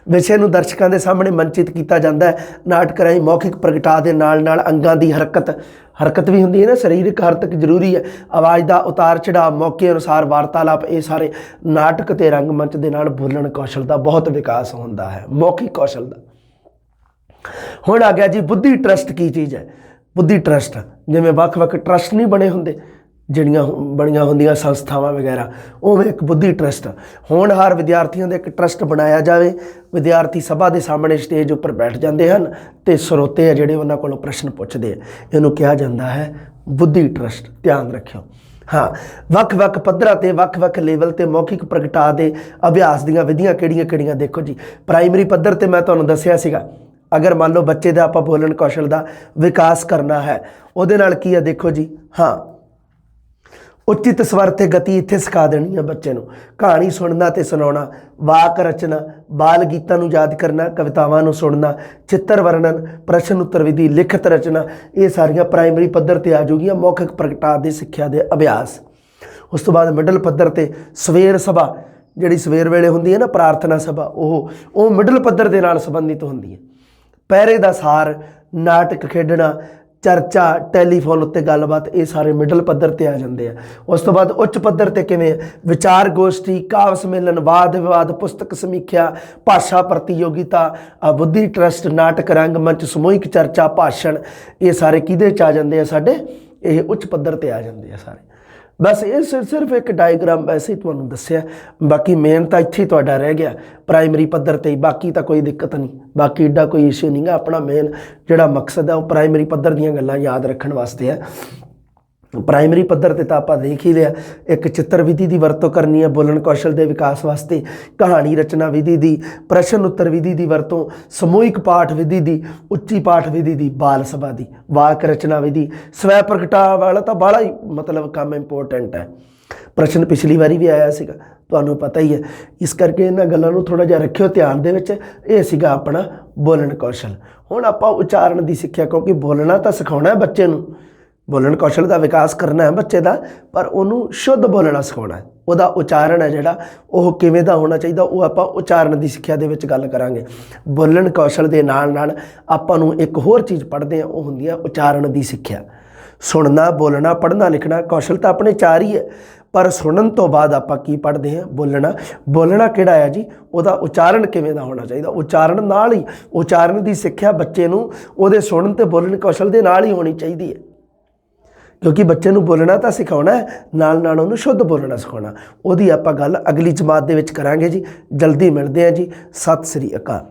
S1: ਵਿਸ਼ੇ ਨੂੰ ਦਰਸ਼ਕਾਂ ਦੇ ਸਾਹਮਣੇ ਮੰਚਿਤ ਕੀਤਾ ਜਾਂਦਾ ਹੈ। ਨਾਟਕ ਰਾਹੀਂ ਮੌਖਿਕ ਪ੍ਰਗਟਾਅ ਦੇ ਨਾਲ ਨਾਲ ਅੰਗਾਂ ਦੀ ਹਰਕਤ ਵੀ ਹੁੰਦੀ ਹੈ ਨਾ, ਸਰੀਰਕ ਹਰਕਤ ਜ਼ਰੂਰੀ ਹੈ। ਆਵਾਜ਼ ਦਾ ਉਤਾਰ ਚੜਾਅ, ਮੌਕੇ ਅਨੁਸਾਰ ਵਾਰਤਾਲਾਪ, ਇਹ ਸਾਰੇ ਨਾਟਕ ਅਤੇ ਰੰਗਮੰਚ ਦੇ ਨਾਲ ਬੋਲਣ ਕੌਸ਼ਲ ਦਾ ਬਹੁਤ ਵਿਕਾਸ ਹੁੰਦਾ ਹੈ, ਮੌਖਿਕ ਕੌਸ਼ਲ ਦਾ। ਹੁਣ ਆ ਗਿਆ ਜੀ ਬੁੱਧੀ ਟਰਸਟ। ਕੀ ਚੀਜ਼ ਹੈ ਬੁੱਧੀ ਟਰਸਟ? ਜਿਵੇਂ ਵੱਖ-ਵੱਖ ਟਰਸਟ ਨਹੀਂ ਬਣੇ ਹੁੰਦੇ, ਜਿਹੜੀਆਂ ਬਣੀਆਂ ਹੁੰਦੀਆਂ ਸੰਸਥਾਵਾਂ ਵਗੈਰਾ, ਉਵੇਂ ਇੱਕ ਬੁੱਧੀ ਟਰਸਟ। ਹੋਣਹਾਰ ਵਿਦਿਆਰਥੀਆਂ ਦਾ ਇੱਕ ਟਰਸਟ ਬਣਾਇਆ ਜਾਵੇ। ਵਿਦਿਆਰਥੀ ਸਭਾ ਦੇ ਸਾਹਮਣੇ ਸਟੇਜ ਉੱਪਰ ਬੈਠ ਜਾਂਦੇ ਹਨ ਅਤੇ ਸਰੋਤੇ ਆ ਜਿਹੜੇ ਉਹਨਾਂ ਕੋਲੋਂ ਪ੍ਰਸ਼ਨ ਪੁੱਛਦੇ ਆ। ਇਹਨੂੰ ਕਿਹਾ ਜਾਂਦਾ ਹੈ ਬੁੱਧੀ ਟਰਸਟ। ਧਿਆਨ ਰੱਖਿਓ। ਹਾਂ, ਵੱਖ-ਵੱਖ ਪੱਧਰਾਂ 'ਤੇ ਵੱਖ-ਵੱਖ ਲੈਵਲ 'ਤੇ ਮੌਖਿਕ ਪ੍ਰਗਟਾਅ ਦੇ ਅਭਿਆਸ ਦੀਆਂ ਵਿਧੀਆਂ ਕਿਹੜੀਆਂ-ਕਿਹੜੀਆਂ? ਦੇਖੋ ਜੀ, ਪ੍ਰਾਇਮਰੀ ਪੱਧਰ 'ਤੇ ਮੈਂ ਤੁਹਾਨੂੰ ਦੱਸਿਆ ਸੀਗਾ, ਅਗਰ ਮੰਨ ਲਓ ਬੱਚੇ ਦਾ ਆਪਾਂ ਬੋਲਣ ਕੌਸ਼ਲ ਦਾ ਵਿਕਾਸ ਕਰਨਾ ਹੈ, ਉਹਦੇ ਨਾਲ ਕੀ ਹੈ? ਦੇਖੋ ਜੀ, ਹਾਂ, ਉਚਿਤ ਸਵਰ ਤੇ ਗਤੀ ਇੱਥੇ ਸਿਖਾ ਦੇਣੀ ਹੈ ਬੱਚੇ ਨੂੰ। ਕਹਾਣੀ ਸੁਣਨਾ ਤੇ ਸੁਣਾਉਣਾ, ਵਾਕ ਰਚਨਾ, ਬਾਲ ਗੀਤਾਂ ਨੂੰ ਯਾਦ ਕਰਨਾ, ਕਵਿਤਾਵਾਂ ਨੂੰ ਸੁਣਨਾ, ਚਿੱਤਰ ਵਰਣਨ, ਪ੍ਰਸ਼ਨ ਉੱਤਰ ਵਿਧੀ, ਲਿਖਤ ਰਚਨਾ, ਇਹ ਸਾਰੀਆਂ ਪ੍ਰਾਇਮਰੀ ਪੱਧਰ 'ਤੇ ਆ ਜਾਊਗੀਆਂ ਮੌਖਿਕ ਪ੍ਰਗਟਾਅ ਦੀ ਸਿੱਖਿਆ ਦੇ ਅਭਿਆਸ। ਉਸ ਤੋਂ ਬਾਅਦ ਮਿਡਲ ਪੱਧਰ 'ਤੇ ਸਵੇਰ ਸਭਾ, ਜਿਹੜੀ ਸਵੇਰ ਵੇਲੇ ਹੁੰਦੀ ਹੈ ਨਾ, ਪ੍ਰਾਰਥਨਾ ਸਭਾ, ਉਹ ਮਿਡਲ ਪੱਧਰ ਦੇ ਨਾਲ ਸੰਬੰਧਿਤ ਹੁੰਦੀ ਹੈ। ਪਹਿਰੇ ਦਾ ਸਾਰ, ਨਾਟਕ ਖੇਡਣਾ, ਚਰਚਾ, ਟੈਲੀਫੋਨ ਉੱਤੇ ਗੱਲਬਾਤ, ਇਹ ਸਾਰੇ ਮਿਡਲ ਪੱਧਰ 'ਤੇ ਆ ਜਾਂਦੇ ਆ। ਉਸ ਤੋਂ ਬਾਅਦ ਉੱਚ ਪੱਧਰ 'ਤੇ ਕਿਵੇਂ? ਵਿਚਾਰ ਗੋਸ਼ਟੀ, ਕਾਵਿ ਸੰਮੇਲਨ, ਵਾਦ ਵਿਵਾਦ, ਪੁਸਤਕ ਸਮੀਖਿਆ, ਭਾਸ਼ਾ ਪ੍ਰਤੀਯੋਗਿਤਾ, ਬੁੱਧੀ ਟਰਸਟ, ਨਾਟਕ, ਰੰਗਮੰਚ, ਸਮੂਹਿਕ ਚਰਚਾ, ਭਾਸ਼ਣ, ਇਹ ਸਾਰੇ ਕਿਹਦੇ 'ਚ ਆ ਜਾਂਦੇ ਆ? ਸਾਡੇ ਇਹ ਉੱਚ ਪੱਧਰ 'ਤੇ ਆ ਜਾਂਦੇ ਆ ਸਾਰੇ। ਬਸ ਇਹ ਸਿਰਫ ਇੱਕ ਡਾਇਗਰਾਮ ਵੈਸੇ ਹੀ ਤੁਹਾਨੂੰ ਦੱਸਿਆ, ਬਾਕੀ ਮੇਨ ਤਾਂ ਇੱਥੇ ਹੀ ਤੁਹਾਡਾ ਰਹਿ ਗਿਆ ਪ੍ਰਾਇਮਰੀ ਪੱਧਰ 'ਤੇ ਹੀ। ਬਾਕੀ ਤਾਂ ਕੋਈ ਦਿੱਕਤ ਨਹੀਂ, ਬਾਕੀ ਏਡਾ ਕੋਈ ਇਸ਼ੂ ਨਹੀਂ ਗਾ। ਆਪਣਾ ਮੇਨ ਜਿਹੜਾ ਮਕਸਦ ਹੈ ਉਹ ਪ੍ਰਾਇਮਰੀ ਪੱਧਰ ਦੀਆਂ ਗੱਲਾਂ ਯਾਦ ਰੱਖਣ ਵਾਸਤੇ ਹੈ। ਪ੍ਰਾਇਮਰੀ ਪੱਧਰ 'ਤੇ ਤਾਂ ਆਪਾਂ ਦੇਖ ਹੀ ਲਿਆ, ਇੱਕ ਚਿੱਤਰ ਵਿਧੀ ਦੀ ਵਰਤੋਂ ਕਰਨੀ ਹੈ ਬੋਲਣ ਕੌਸ਼ਲ ਦੇ ਵਿਕਾਸ ਵਾਸਤੇ, ਕਹਾਣੀ ਰਚਨਾ ਵਿਧੀ ਦੀ, ਪ੍ਰਸ਼ਨ ਉੱਤਰ ਵਿਧੀ ਦੀ ਵਰਤੋਂ, ਸਮੂਹਿਕ ਪਾਠ ਵਿਧੀ ਦੀ, ਉੱਚੀ ਪਾਠ ਵਿਧੀ ਦੀ, ਬਾਲ ਸਭਾ ਦੀ, ਵਾਕ ਰਚਨਾ ਵਿਧੀ, ਸਵੈ ਪ੍ਰਗਟਾਅ ਵਾਲਾ ਤਾਂ ਬਾਹਲਾ ਹੀ ਮਤਲਬ ਕੰਮ ਇੰਪੋਰਟੈਂਟ ਹੈ। ਪ੍ਰਸ਼ਨ ਪਿਛਲੀ ਵਾਰੀ ਵੀ ਆਇਆ ਸੀਗਾ, ਤੁਹਾਨੂੰ ਪਤਾ ਹੀ ਹੈ। ਇਸ ਕਰਕੇ ਇਹਨਾਂ ਗੱਲਾਂ ਨੂੰ ਥੋੜ੍ਹਾ ਜਿਹਾ ਰੱਖਿਓ ਧਿਆਨ ਦੇ ਵਿੱਚ। ਇਹ ਸੀਗਾ ਆਪਣਾ ਬੋਲਣ ਕੌਸ਼ਲ। ਹੁਣ ਆਪਾਂ ਉਚਾਰਨ ਦੀ ਸਿੱਖਿਆ, ਕਿਉਂਕਿ ਬੋਲਣਾ ਤਾਂ ਸਿਖਾਉਣਾ ਹੈ ਬੱਚੇ ਨੂੰ, ਬੋਲਣ ਕੌਸ਼ਲ ਦਾ ਵਿਕਾਸ ਕਰਨਾ ਹੈ ਬੱਚੇ ਦਾ, ਪਰ ਉਹਨੂੰ ਸ਼ੁੱਧ ਬੋਲਣਾ ਸਿਖਾਉਣਾ ਹੈ। ਉਹਦਾ ਉਚਾਰਨ ਹੈ ਜਿਹੜਾ ਉਹ ਕਿਵੇਂ ਦਾ ਹੋਣਾ ਚਾਹੀਦਾ, ਉਹ ਆਪਾਂ ਉਚਾਰਨ ਦੀ ਸਿੱਖਿਆ ਦੇ ਵਿੱਚ ਗੱਲ ਕਰਾਂਗੇ। ਬੋਲਣ ਕੌਸ਼ਲ ਦੇ ਨਾਲ ਨਾਲ ਆਪਾਂ ਨੂੰ ਇੱਕ ਹੋਰ ਚੀਜ਼ ਪੜ੍ਹਦੇ ਹਾਂ, ਉਹ ਹੁੰਦੀ ਹੈ ਉਚਾਰਨ ਦੀ ਸਿੱਖਿਆ। ਸੁਣਨਾ, ਬੋਲਣਾ, ਪੜ੍ਹਨਾ, ਲਿਖਣਾ ਕੌਸ਼ਲ ਤਾਂ ਆਪਣੇ 4 ਹੀ ਹੈ, ਪਰ ਸੁਣਨ ਤੋਂ ਬਾਅਦ ਆਪਾਂ ਕੀ ਪੜ੍ਹਦੇ ਹਾਂ? ਬੋਲਣਾ ਕਿਹੜਾ ਹੈ ਜੀ? ਉਹਦਾ ਉਚਾਰਨ ਕਿਵੇਂ ਦਾ ਹੋਣਾ ਚਾਹੀਦਾ? ਉਚਾਰਨ ਨਾਲ ਹੀ, ਉਚਾਰਨ ਦੀ ਸਿੱਖਿਆ ਬੱਚੇ ਨੂੰ ਉਹਦੇ ਸੁਣਨ ਤੇ ਬੋਲਣ ਕੌਸ਼ਲ ਦੇ ਨਾਲ ਹੀ ਹੋਣੀ ਚਾਹੀਦੀ ਹੈ, ਕਿਉਂਕਿ ਬੱਚੇ ਨੂੰ ਬੋਲਣਾ ਤਾਂ ਸਿਖਾਉਣਾ ਹੈ, ਨਾਲ ਨਾਲ ਉਹਨੂੰ ਸ਼ੁੱਧ ਬੋਲਣਾ ਸਿਖਾਉਣਾ। ਉਹਦੀ ਆਪਾਂ ਗੱਲ ਅਗਲੀ ਜਮਾਤ ਦੇ ਵਿੱਚ ਕਰਾਂਗੇ ਜੀ। ਜਲਦੀ ਮਿਲਦੇ ਹਾਂ ਜੀ। ਸਤਿ ਸ੍ਰੀ ਅਕਾਲ।